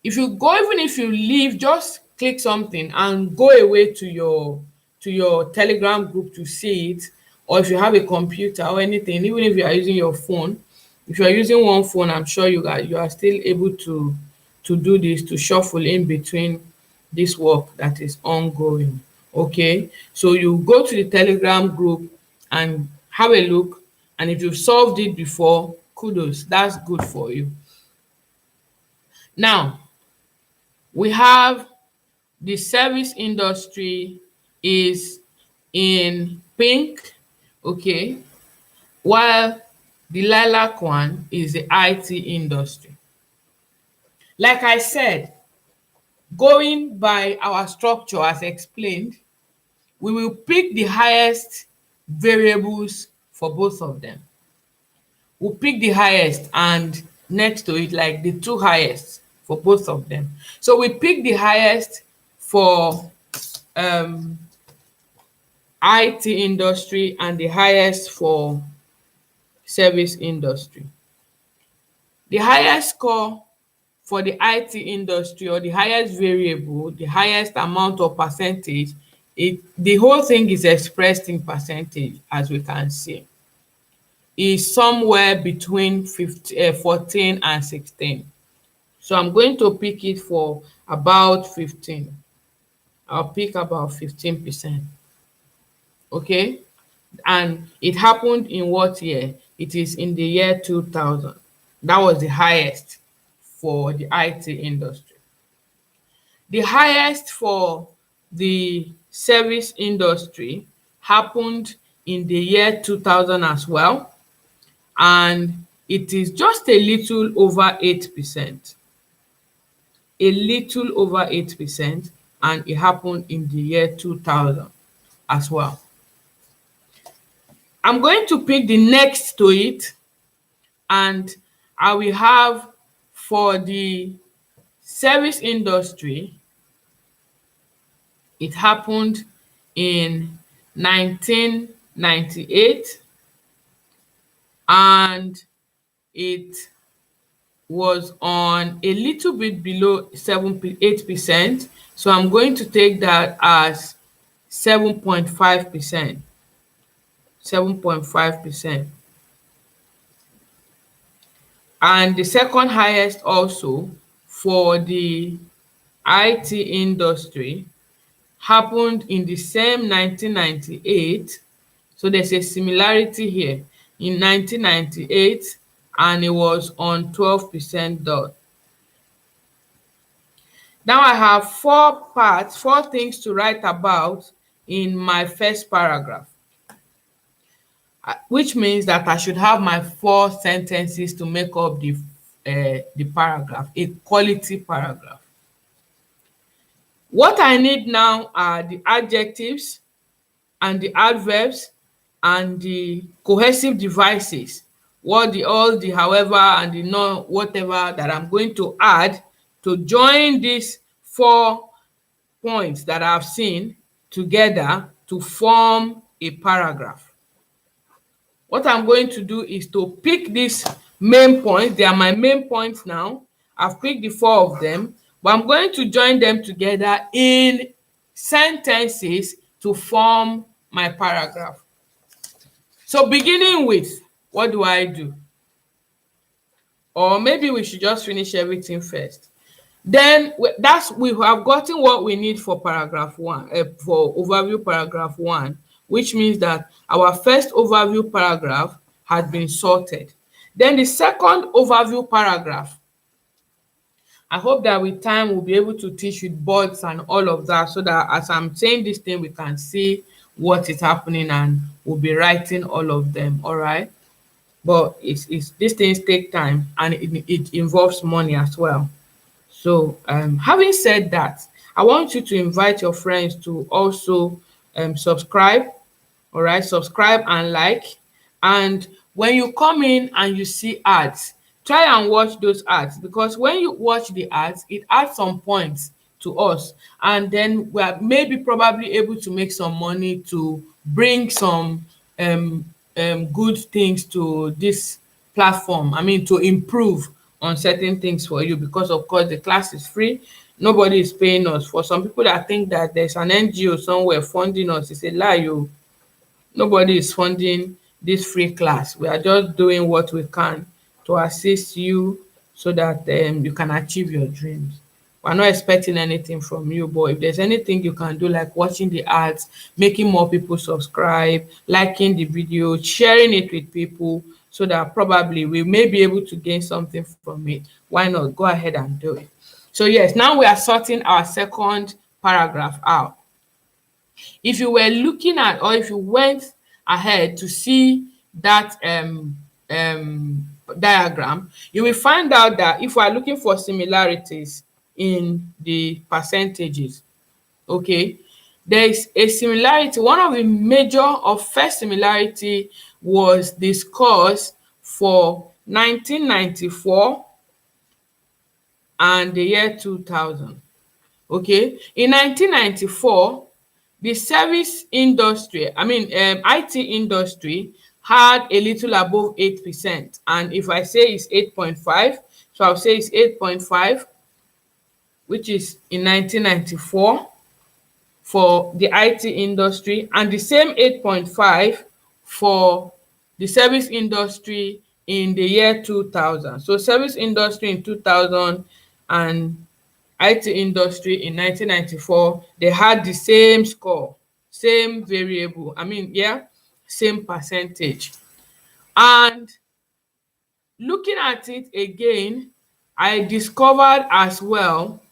A: If you go, even if you leave, just click something and go away to your Telegram group to see it, or if you have a computer or anything, even if you are using your phone, if you are using one phone, I'm sure you are still able to do this, to shuffle in between this work that is ongoing. Okay, so you go to the Telegram group and have a look, and if you've solved it before, kudos, that's good for you. Now we have the service industry is in pink, okay, while the lilac one is the IT industry. Like I said, going by our structure as explained, we will pick the highest variables for both of them. We'll pick the highest and next to it, like the two highest for both of them. So we pick the highest for IT industry and the highest for service industry. The highest score for the IT industry, or the highest variable, the highest amount of percentage, the whole thing is expressed in percentage, as we can see, is somewhere between 14 and 16. So I'm going to pick it for about 15. I'll pick about 15%. Okay, and it happened in what year? It is in the year 2000. That was the highest for the IT industry. The highest for the service industry happened in the year 2000 as well, and it is just a little over 8%. A little over 8%, and it happened in the year 2000 as well. I'm going to pick the next to it, and I will have for the service industry, it happened in 1998, and it was on a little bit below 8%. So I'm going to take that as 7.5%. 7.5%. And the second highest also for the IT industry happened in the same 1998. So there's a similarity here in 1998, and it was on 12% dot. Now I have four things to write about in my first paragraph, which means that I should have my 4 sentences to make up the paragraph, a quality paragraph. What I need now are the adjectives and the adverbs and the cohesive devices, all the however and the no whatever that I'm going to add to join these 4 points that I've seen together to form a paragraph. What I'm going to do is to pick these main points. They are my main points now. I've picked the 4 of them, but I'm going to join them together in sentences to form my paragraph. So beginning with, what do I do? Or maybe we should just finish everything first. Then we have gotten what we need for paragraph 1, for overview paragraph 1, which means that our first overview paragraph has been sorted. Then the second overview paragraph, I hope that with time we'll be able to teach with boards and all of that, so that as I'm saying this thing, we can see what is happening and we'll be writing all of them. All right, but these things take time, and it involves money as well. So having said that, I want you to invite your friends to also subscribe. All right, subscribe and like. And when you come in and you see ads, try and watch those ads, because when you watch the ads, it adds some points to us, and then we are maybe probably able to make some money to bring some good things to this platform. I mean, to improve on certain things for you, because of course the class is free. Nobody is paying us. For some people that think that there's an NGO somewhere funding us, it's a lie. Nobody is funding this free class. We are just doing what we can to assist you so that you can achieve your dreams. We're not expecting anything from you, but if there's anything you can do, like watching the ads, making more people subscribe, liking the video, sharing it with people, so that probably we may be able to gain something from it, why not? Go ahead and do it. So yes, now we are sorting our second paragraph out. If you were looking at, or if you went ahead to see that diagram, you will find out that if we are looking for similarities in the percentages, okay, there is a similarity. One of the major or first similarity was the scores for 1994 and the year 2000. Okay, in 1994, the service industry, IT industry, had a little above 8%. And if I say it's 8.5, so I'll say it's 8.5, which is in 1994 for the IT industry, and the same 8.5 for the service industry in the year 2000. So service industry in 2000 and IT industry in 1994, they had the same score, same variable, same percentage. And looking at it again, I discovered as well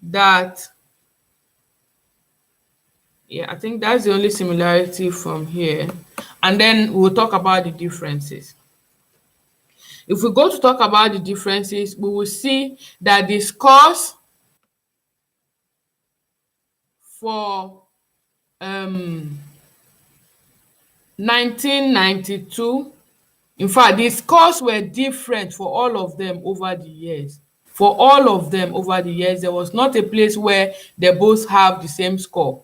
A: that, I think that's the only similarity from here. And then we'll talk about the differences. If we go to talk about the differences, we will see that the scores for 1992, in fact, the scores were different for all of them over the years. For all of them over the years, there was not a place where they both have the same score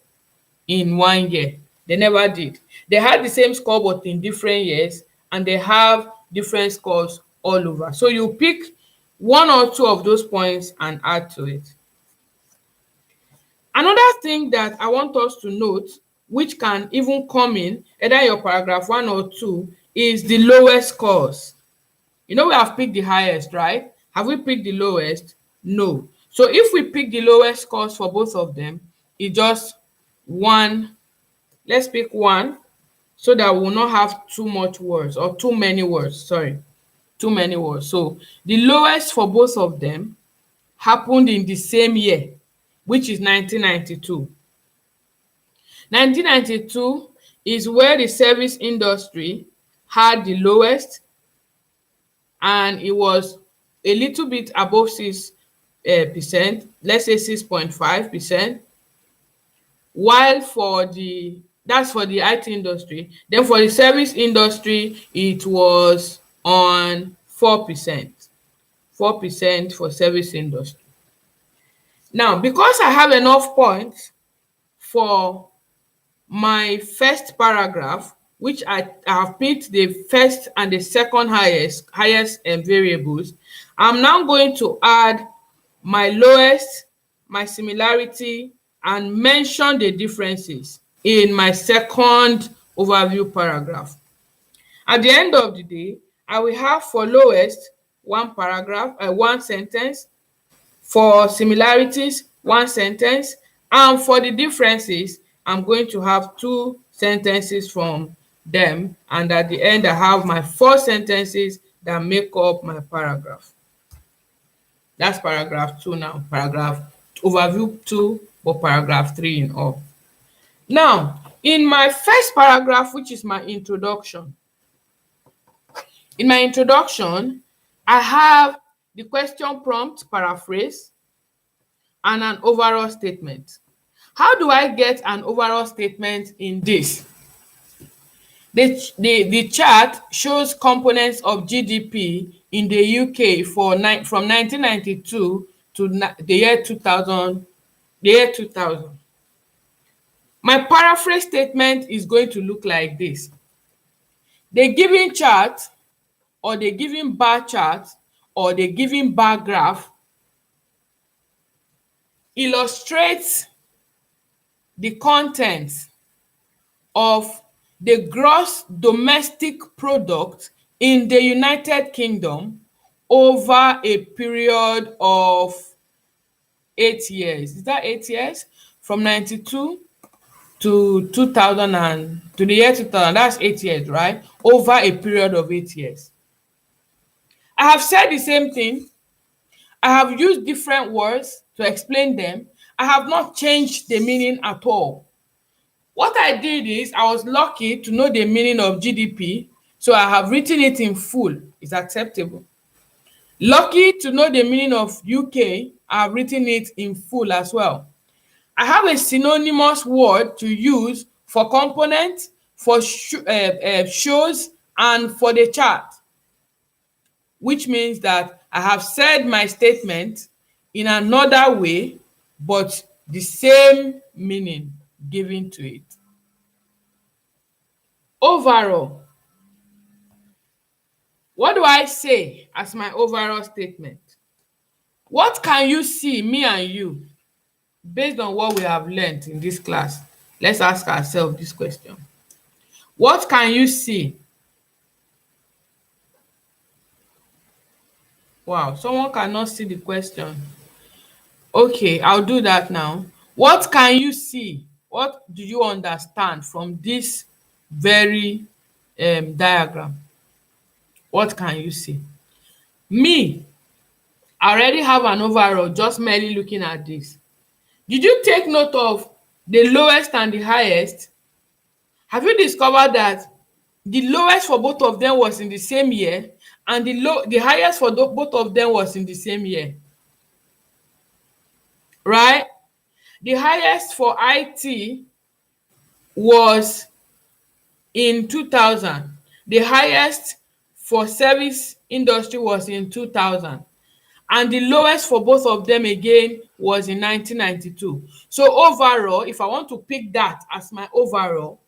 A: in 1 year. They never did. They had the same score but in different years, and they have different scores all over. So you pick one or two of those points and add to it. Another thing that I want us to note, which can even come in either your paragraph 1 or 2, is the lowest scores. We have picked the highest, right? Have we picked the lowest? No. So if we pick the lowest scores for both of them, it's just one. Let's pick one so that we will not have too much words, or too many words. Sorry, too many words. So the lowest for both of them happened in the same year, which is 1992. 1992 is where the service industry had the lowest, and it was a little bit above 6%, let's say 6.5%, while that's for the IT industry. Then for the service industry, it was on 4%. 4% for service industry. Now, because I have enough points for my first paragraph, which I have picked the first and the second highest variables, I'm now going to add my lowest, my similarity, and mention the differences in my second overview paragraph. At the end of the day, I will have for lowest one paragraph, one sentence, for similarities, one sentence, and for the differences, I'm going to have 2 sentences from them, and at the end I have my 4 sentences that make up my paragraph. That's paragraph 2 now, paragraph overview 2, or paragraph 3 in all. Now, in my first paragraph, which is my introduction, I have the question prompt, paraphrase, and an overall statement. How do I get an overall statement in this? The chart shows components of GDP in the UK from 1992 to the year 2000. My paraphrase statement is going to look like this. The given chart or the given bar chart or the given bar graph illustrates the contents of the gross domestic product in the United Kingdom over a period of 8 years. Is that 8 years? From 92 to 2000 and to the year 2000, that's 8 years, right? Over a period of 8 years. I have said the same thing. I have used different words to explain them. I have not changed the meaning at all. What I did is I was lucky to know the meaning of GDP, so I have written it in full. It's acceptable. Lucky to know the meaning of UK, I have written it in full as well. I have a synonymous word to use for component, for shows, and for the chart, which means that I have said my statement in another way, but the same meaning given to it. Overall, what do I say as my overall statement? What can you see, me and you, based on what we have learned in this class? Let's ask ourselves this question. What can you see? Wow, someone cannot see the question. Okay, I'll do that now. What can you see? What do you understand from this very diagram? What can you see? Me, I already have an overall just merely looking at this. Did you take note of the lowest and the highest? Have you discovered that the lowest for both of them was in the same year and the highest for both of them was in the same year? Right? The highest for IT was in 2000. The highest for service industry was in 2000. And the lowest for both of them again was in 1992. So overall, if I want to pick that as my overall,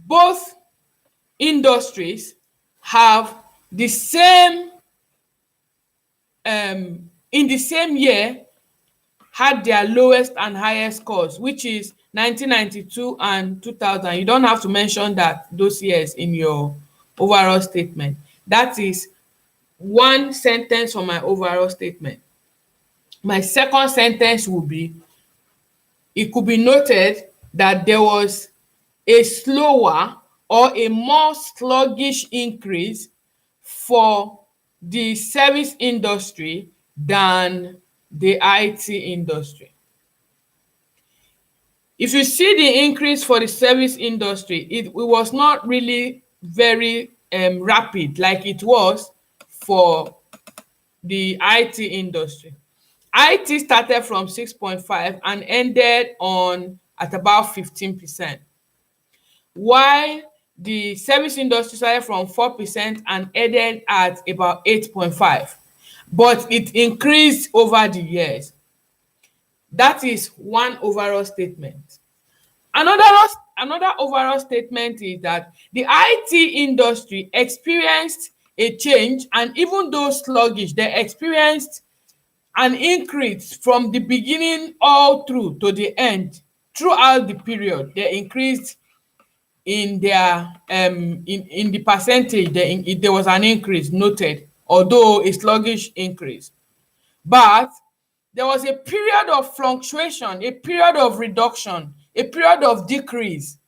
A: both industries have the same, in the same year, had their lowest and highest scores, which is 1992 and 2000. You don't have to mention those years in your overall statement. That is one sentence from my overall statement. My second sentence will be, it could be noted that there was a slower or a more sluggish increase for the service industry than the IT industry. If you see the increase for the service industry, it was not really very rapid like it was for the IT industry. IT started from 6.5 and ended at about 15%, while the service industry started from 4% and ended at about 8.5, but it increased over the years. That is one overall statement. Another overall statement is that the IT industry experienced a change, and even though sluggish, they experienced an increase from the beginning all through to the end. Throughout the period, they increased in their in the percentage. There was an increase noted, although a sluggish increase. But there was a period of fluctuation, a period of reduction, a period of decrease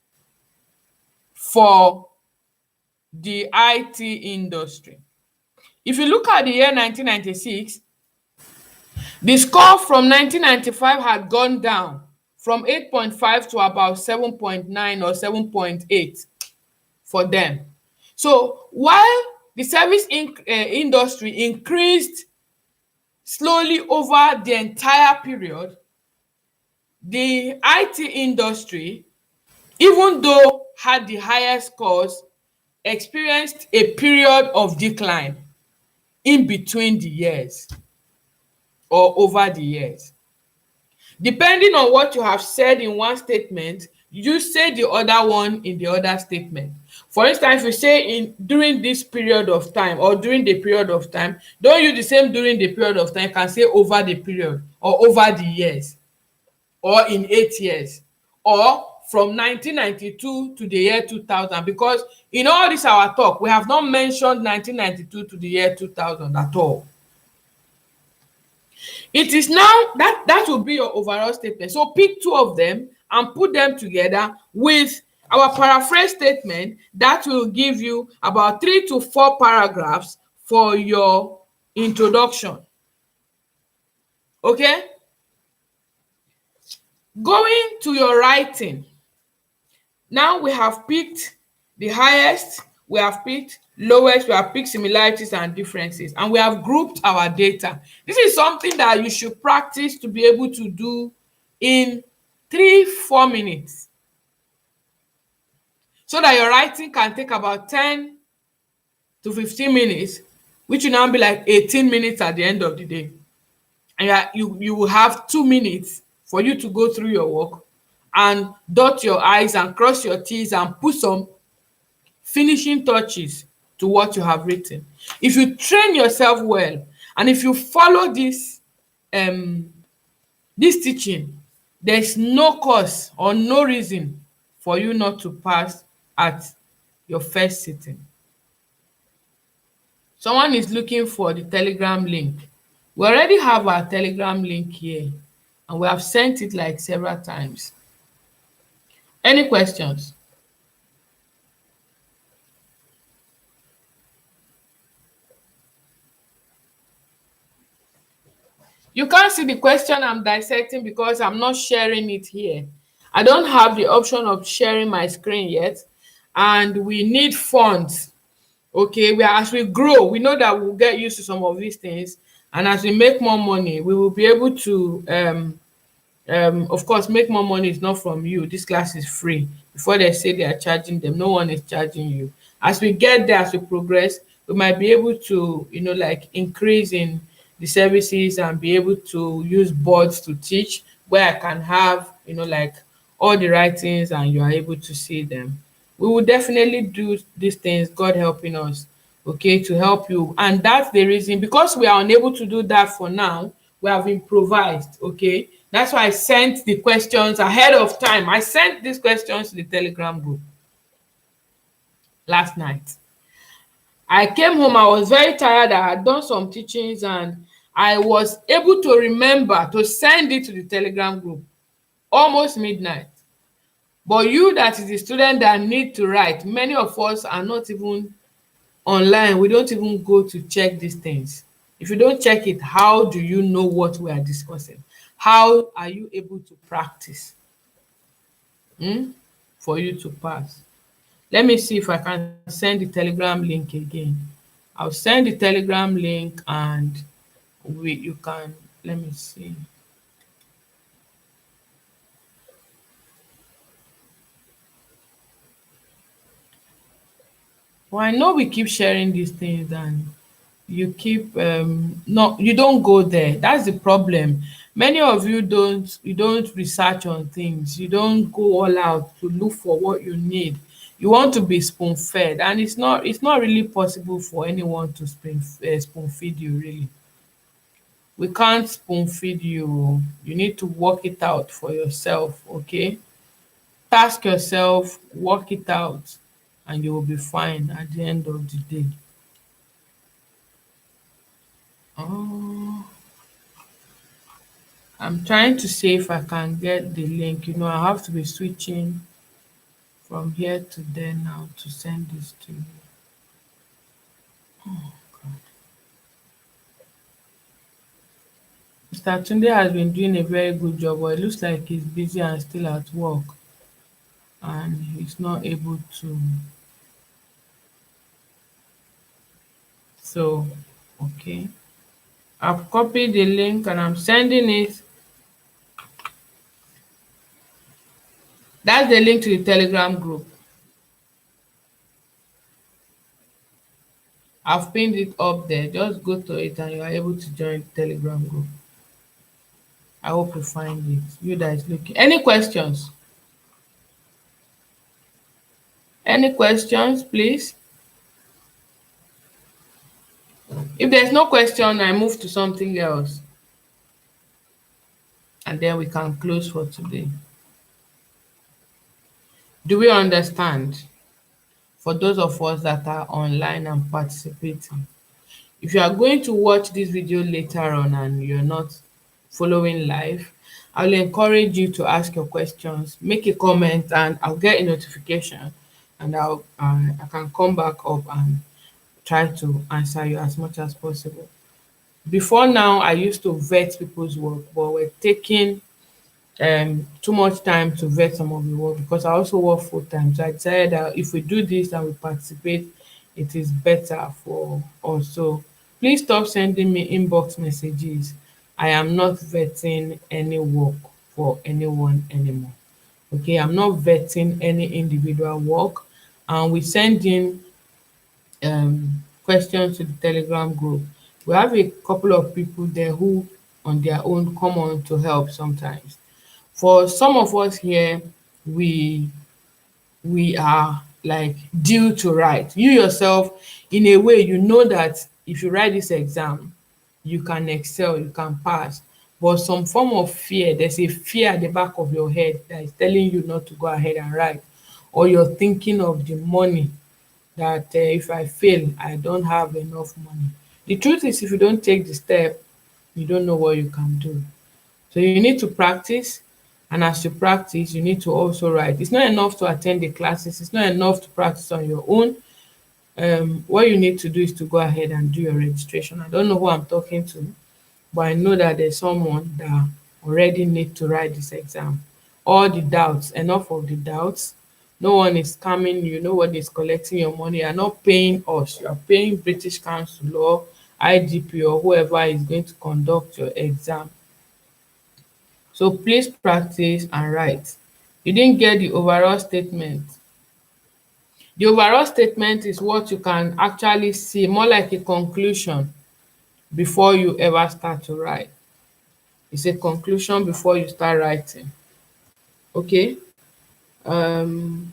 A: for the IT industry. If you look at the year 1996, the score from 1995 had gone down from 8.5 to about 7.9 or 7.8 for them. So while the service industry increased slowly over the entire period, the IT industry, even though had the highest scores, experienced a period of decline in between the years or over the years. Depending on what you have said in one statement you say the other one in the other statement. For instance, if you say in during this period of time or during the period of time, don't use the same during the period of time. You can say over the period or over the years or in 8 years or from 1992 to the year 2000, because in all this our talk we have not mentioned 1992 to the year 2000 at all. It is now that will be your overall statement. So pick two of them and put them together with our paraphrase statement. That will give you about 3 to 4 paragraphs for your introduction. Okay? Going to your writing. Now we have picked the highest, we have picked lowest, we have picked similarities and differences, and we have grouped our data. This is something that you should practice to be able to do in 3-4 minutes, so that your writing can take about 10 to 15 minutes, which will now be like 18 minutes at the end of the day. And you will have 2 minutes for you to go through your work and dot your i's and cross your t's and put some finishing touches to what you have written. If you train yourself well and if you follow this teaching, there's no cause or no reason for you not to pass at your first sitting. Someone is looking for the Telegram link. We already have our Telegram link here and we have sent it like several times. Any questions? You can't see the question I'm dissecting because I'm not sharing it here. I don't have the option of sharing my screen yet, and we need funds. Okay, as we grow, we know that we'll get used to some of these things, and as we make more money, we will be able to of course make more money. Is not from you. This class is free. Before they say they are charging them, no one is charging you. As we get there, as we progress, we might be able to like increase in the services and be able to use boards to teach, where I can have like all the writings and you are able to see them. We will definitely do these things, God helping us, okay, to help you. And that's the reason, because we are unable to do that for now, we have improvised. Okay, that's why I sent the questions ahead of time. I sent these questions to the Telegram group last night. I came home, I was very tired. I had done some teachings and I was able to remember to send it to the Telegram group almost midnight. But you that is the student that need to write, many of us are not even online. We don't even go to check these things. If you don't check it, how do you know what we are discussing? How are you able to practice for you to pass? Let me see if I can send the Telegram link again. I'll send the Telegram link and you can, let me see. Well, I know we keep sharing these things and you keep no, you don't go there. That's the problem. Many of you don't research on things. You don't go all out to look for what you need. You want to be spoon fed, and it's not really possible for anyone to spoon feed you. Really, we can't spoon feed you. You need to work it out for yourself. Okay, task yourself, work it out, and you will be fine at the end of the day. Oh, I'm trying to see if I can get the link. I have to be switching from here to there now to send this to you. Oh, God. Mr. Tunde has been doing a very good job, but it looks like he's busy and still at work, and he's not able to. So, okay. I've copied the link and I'm sending it. That's the link to the Telegram group. I've pinned it up there. Just go to it and you are able to join the Telegram group. I hope you find it. You that is looking. Any questions? Any questions, please? If there's no question, I move to something else and then we can close for today. Do we understand? For those of us that are online and participating, if you are going to watch this video later on and you're not following live, I will encourage you to ask your questions, make a comment, and I'll get a notification, and I can come back up and try to answer you as much as possible. Before now, I used to vet people's work, but we're taking too much time to vet some of the work because I also work full time. So I decided that if we do this and we participate, it is better for us. So please stop sending me inbox messages. I am not vetting any work for anyone anymore. Okay, I'm not vetting any individual work, and we send in questions to the Telegram group. We have a couple of people there who on their own come on to help sometimes. For some of us here, we are like due to write. You yourself, in a way, you know that if you write this exam, you can excel, you can pass. But some form of fear, there's a fear at the back of your head that is telling you not to go ahead and write. Or you're thinking of the money that if I fail, I don't have enough money. The truth is, if you don't take the step, you don't know what you can do. So you need to practice, and as you practice, you need to also write. It's not enough to attend the classes. It's not enough to practice on your own. What you need to do is to go ahead and do your registration. I don't know who I'm talking to, but I know that there's someone that already need to write this exam. All the doubts, enough of the doubts. No one is scamming you. No one is collecting your money. You're not paying us. You're paying British Council or IGP or whoever is going to conduct your exam. So please practice and write. You didn't get the overall statement. The overall statement is what you can actually see, more like a conclusion before you ever start to write. It's a conclusion before you start writing. Okay? Um,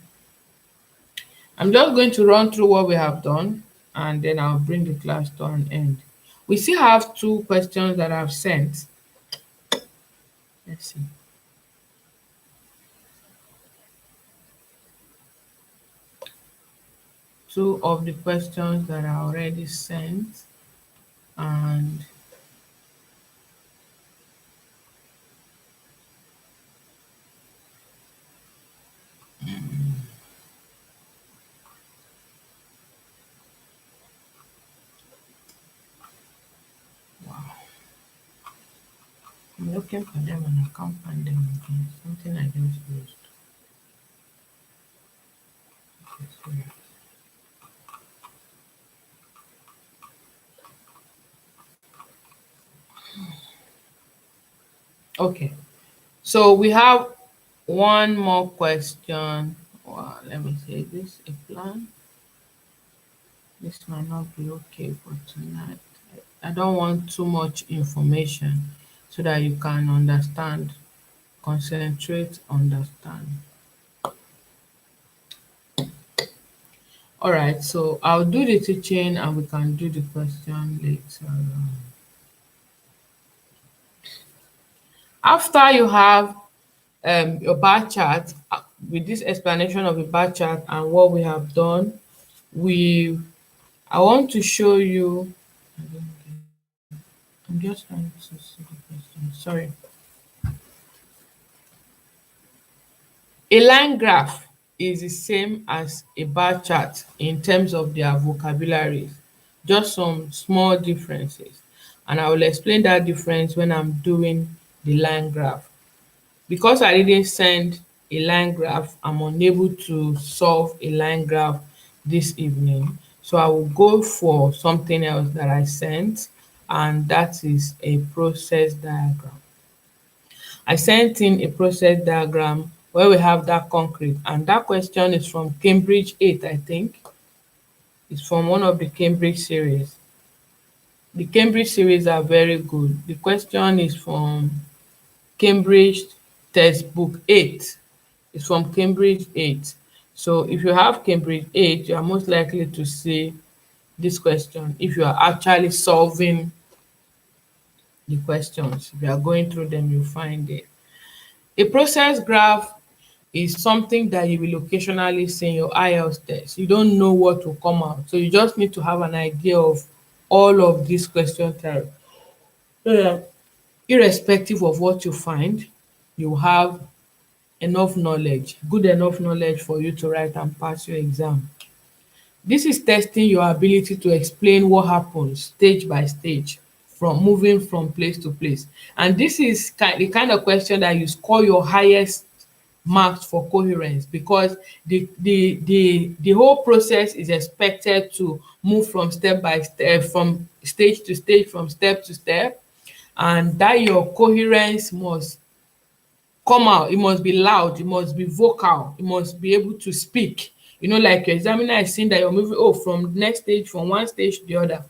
A: I'm just going to run through what we have done and then I'll bring the class to an end. We still have two questions that I've sent. Let's see. Two of the questions that are already sent, and wow, I'm looking for them and I can't find them again. Something I just used. Okay, sorry. Okay, so we have one more question. Wow, let me say this a plan. This might not be okay for tonight. I don't want too much information so that you can understand. Concentrate, understand. All right, so I'll do the teaching and we can do the question later on. After you have your bar chart, with this explanation of the bar chart and what we have done, I want to show you. I'm just trying to see the question. Sorry. A line graph is the same as a bar chart in terms of their vocabularies, just some small differences. And I will explain that difference when I'm doing the line graph. Because I didn't send a line graph, I'm unable to solve a line graph this evening. So I will go for something else that I sent, and that is a process diagram. I sent in a process diagram where we have that concrete, and that question is from Cambridge 8, I think. It's from one of the Cambridge series. The Cambridge series are very good. The question is from Cambridge textbook 8. It's from Cambridge 8. So if you have Cambridge 8, you are most likely to see this question if you are actually solving the questions. If you are going through them, you find it. A process graph is something that you will occasionally see in your IELTS test. You don't know what will come out, so you just need to have an idea of all of these question types. Yeah. Irrespective of what you find, you have enough knowledge, good enough knowledge for you to write and pass your exam. This is testing your ability to explain what happens stage by stage, from moving from place to place. And this is the kind of question that you score your highest marks for coherence, because the whole process is expected to move from step by step, from stage to stage, from step to step, and that your coherence must come out. It must be loud, it must be vocal, it must be able to speak. You know, like your examiner is seeing that you're moving, from the next stage, from one stage to the other.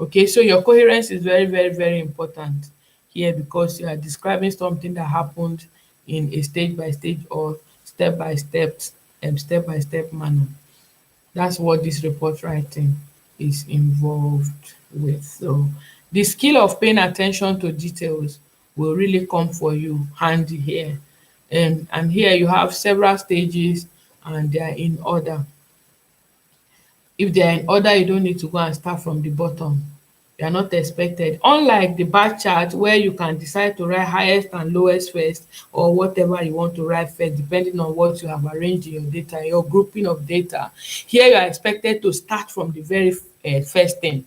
A: Okay, so your coherence is very, very, very important here, because you are describing something that happened in a stage by stage or step by step manner. That's what this report writing is involved with. So the skill of paying attention to details will really come for you handy here. And here you have several stages and they are in order. If they are in order, you don't need to go and start from the bottom. You are not expected. Unlike the bar chart, where you can decide to write highest and lowest first, or whatever you want to write first, depending on what you have arranged in your data, your grouping of data. Here you are expected to start from the very first thing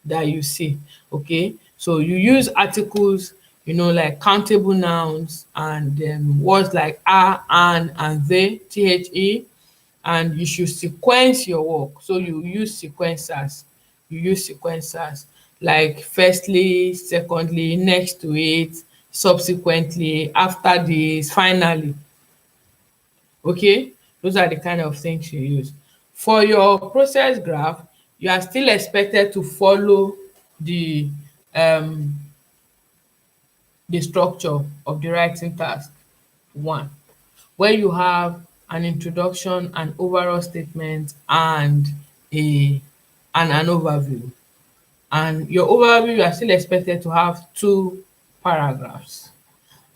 A: that you see. Okay, so you use articles, you know, like countable nouns, and words like are, and they, the, and you should sequence your work. So you use sequencers. Like firstly, secondly, next to it, subsequently, after this, finally. Okay, those are the kind of things you use. For your process graph, you are still expected to follow the um the structure of the writing task one, where you have an introduction, an overall statement, and an overview. And your overview, you are still expected to have 2 paragraphs.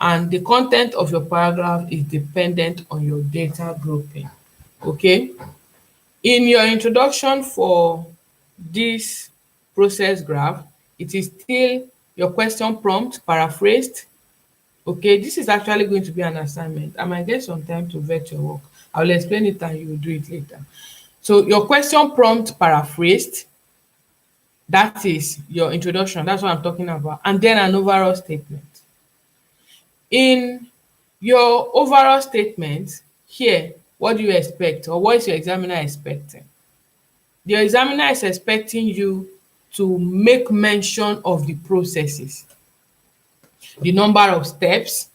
A: And the content of your paragraph is dependent on your data grouping. Okay? In your introduction for this process graph, it is still your question prompt paraphrased. Okay, this is actually going to be an assignment. I might get some time to vet your work. I will explain it and you will do it later. So your question prompt paraphrased, that is your introduction. That's what I'm talking about. And then an overall statement. In your overall statement here, what do you expect, or what is your examiner expecting? The examiner is expecting you to make mention of the processes, the number of steps,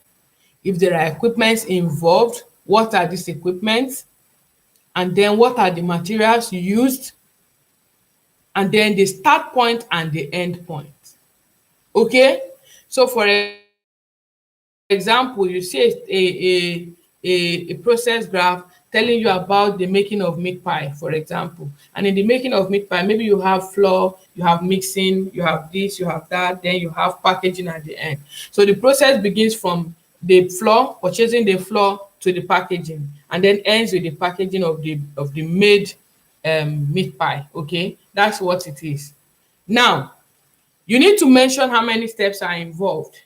A: if there are equipments involved, what are these equipments, and then what are the materials used, and then the start point and the end point. Okay, so for example, you see a process graph telling you about the making of meat pie, for example. And in the making of meat pie, maybe you have flour, you have mixing, you have this, you have that, then you have packaging at the end. So the process begins from the flour, purchasing the flour, to the packaging, and then ends with the packaging of the made meat pie. Okay, that's what it is. Now, you need to mention how many steps are involved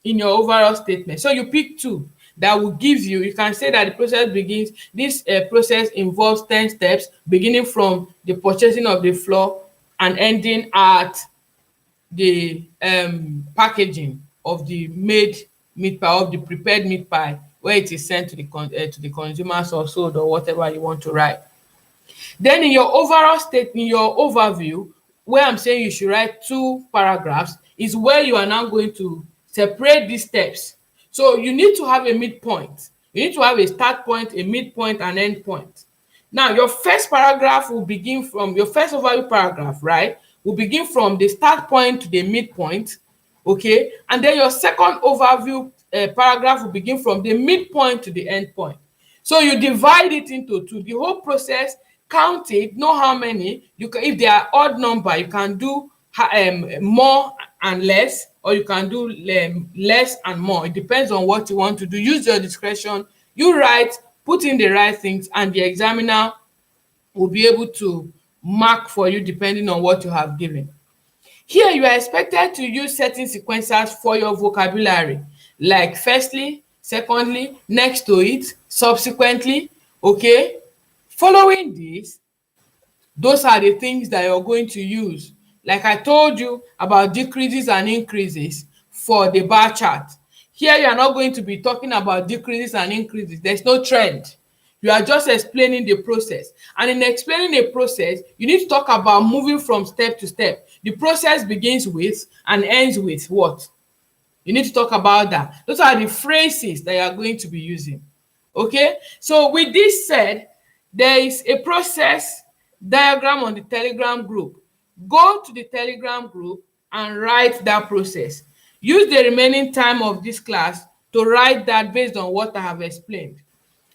A: in your overall statement. So you pick 2 that will give you, you can say that the process begins, this process involves 10 steps, beginning from the purchasing of the flour and ending at the packaging of the made meat pie, of the prepared meat pie, where it is sent to the consumers or sold, or whatever you want to write. Then in your overall statement, in your overview, where I'm saying you should write 2 paragraphs, is where you are now going to separate these steps. So you need to have a midpoint. You need to have a start point, a midpoint, and end point. Now, your first paragraph will begin from your first overview paragraph, right? Will begin from the start point to the midpoint, okay? And then your second overview paragraph will begin from the midpoint to the end point. So you divide it into two. The whole process, count it, know how many. You can, if they are odd number, you can do more and less, or you can do less and more. It depends on what you want to do. Use your discretion. You write, put in the right things, and the examiner will be able to mark for you depending on what you have given. Here, you are expected to use certain sequencers for your vocabulary, like firstly, secondly, next to it, subsequently. Okay? Following this, those are the things that you're going to use. Like I told you about decreases and increases for the bar chart. Here, you are not going to be talking about decreases and increases. There's no trend. You are just explaining the process. And in explaining a process, you need to talk about moving from step to step. The process begins with and ends with what? You need to talk about that. Those are the phrases that you are going to be using. Okay? So with this said, there is a process diagram on the Telegram group. Go to the Telegram group and write that process. Use the remaining time of this class to write that based on what I have explained.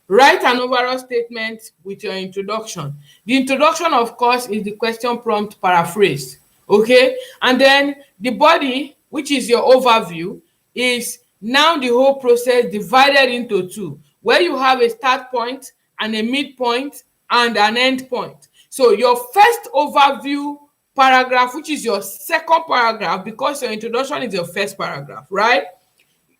A: Write an overall statement with your introduction. The introduction, of course, is the question prompt paraphrase. Okay? And then the body, which is your overview, is now the whole process divided into two, where you have a start point and a midpoint and an end point. So your first overview paragraph, which is your second paragraph, because your introduction is your first paragraph, right?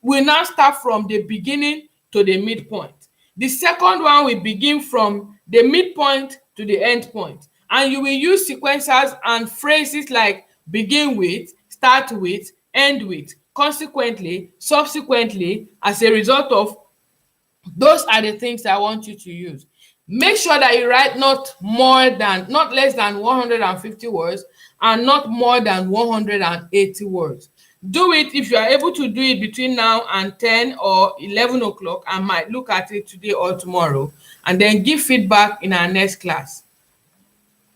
A: We now start from the beginning to the midpoint. The second one will begin from the midpoint to the end point. And you will use sequencers and phrases like begin with, start with, end with, consequently, subsequently, as a result of. Those are the things I want you to use. Make sure that you write not less than 150 words and not more than 180 words. Do it. If you are able to do it between now and 10 or 11 o'clock, I might look at it today or tomorrow and then give feedback in our next class.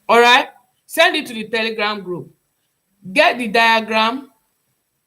A: All right? Send it to the Telegram group. Get the diagram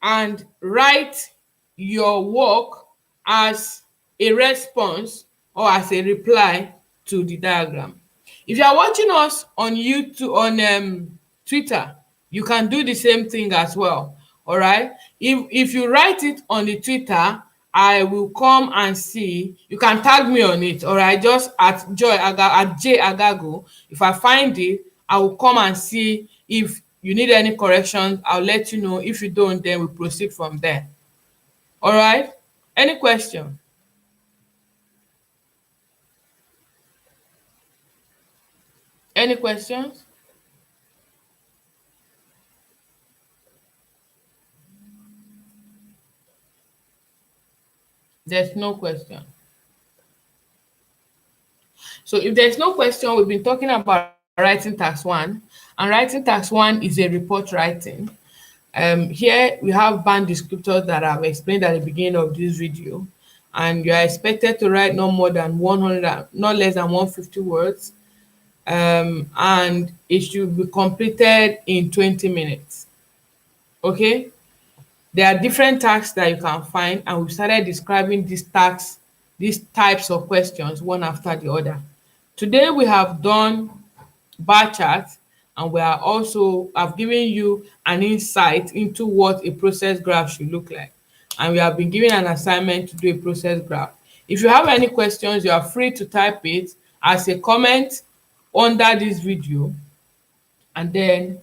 A: and write your work as a response or as a reply to the diagram. If you are watching us on YouTube, on Twitter, you can do the same thing as well. All right? If you write it on the Twitter, I will come and see. You can tag me on it. All right? Just at Joy Agagwu. If I find it, I will come and see. If you need any corrections, I'll let you know. If you don't, then we proceed from there. All right? Any question? Any questions? There's no question. So if there's no question, we've been talking about writing task 1, and writing task 1 is a report writing. Here we have band descriptors that I've explained at the beginning of this video, and you are expected to write no more than 100, not less than 150 words, and it should be completed in 20 minutes. Okay? There are different tasks that you can find, and we've started describing these tasks, these types of questions, one after the other. Today we have done bar charts, and we are also have given you an insight into what a process graph should look like. And we have been given an assignment to do a process graph. If you have any questions, you are free to type it as a comment under this video, and then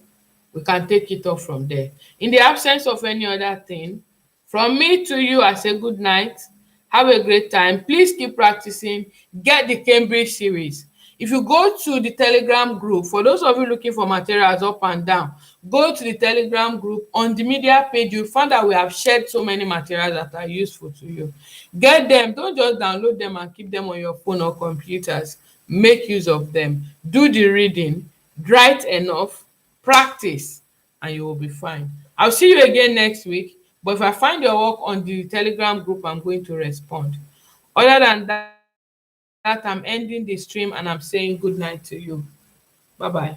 A: we can take it off from there. In the absence of any other thing, from me to you, I say good night. Have a great time. Please keep practicing. Get the Cambridge series. If you go to the Telegram group, for those of you looking for materials up and down, go to the Telegram group. On the media page, you'll find that we have shared so many materials that are useful to you. Get them. Don't just download them and keep them on your phone or computers. Make use of them. Do the reading. Write enough. Practice, and you will be fine. I'll see you again next week, but if I find your work on the Telegram group, I'm going to respond. Other than that, I'm ending the stream and I'm saying good night to you. Bye-bye.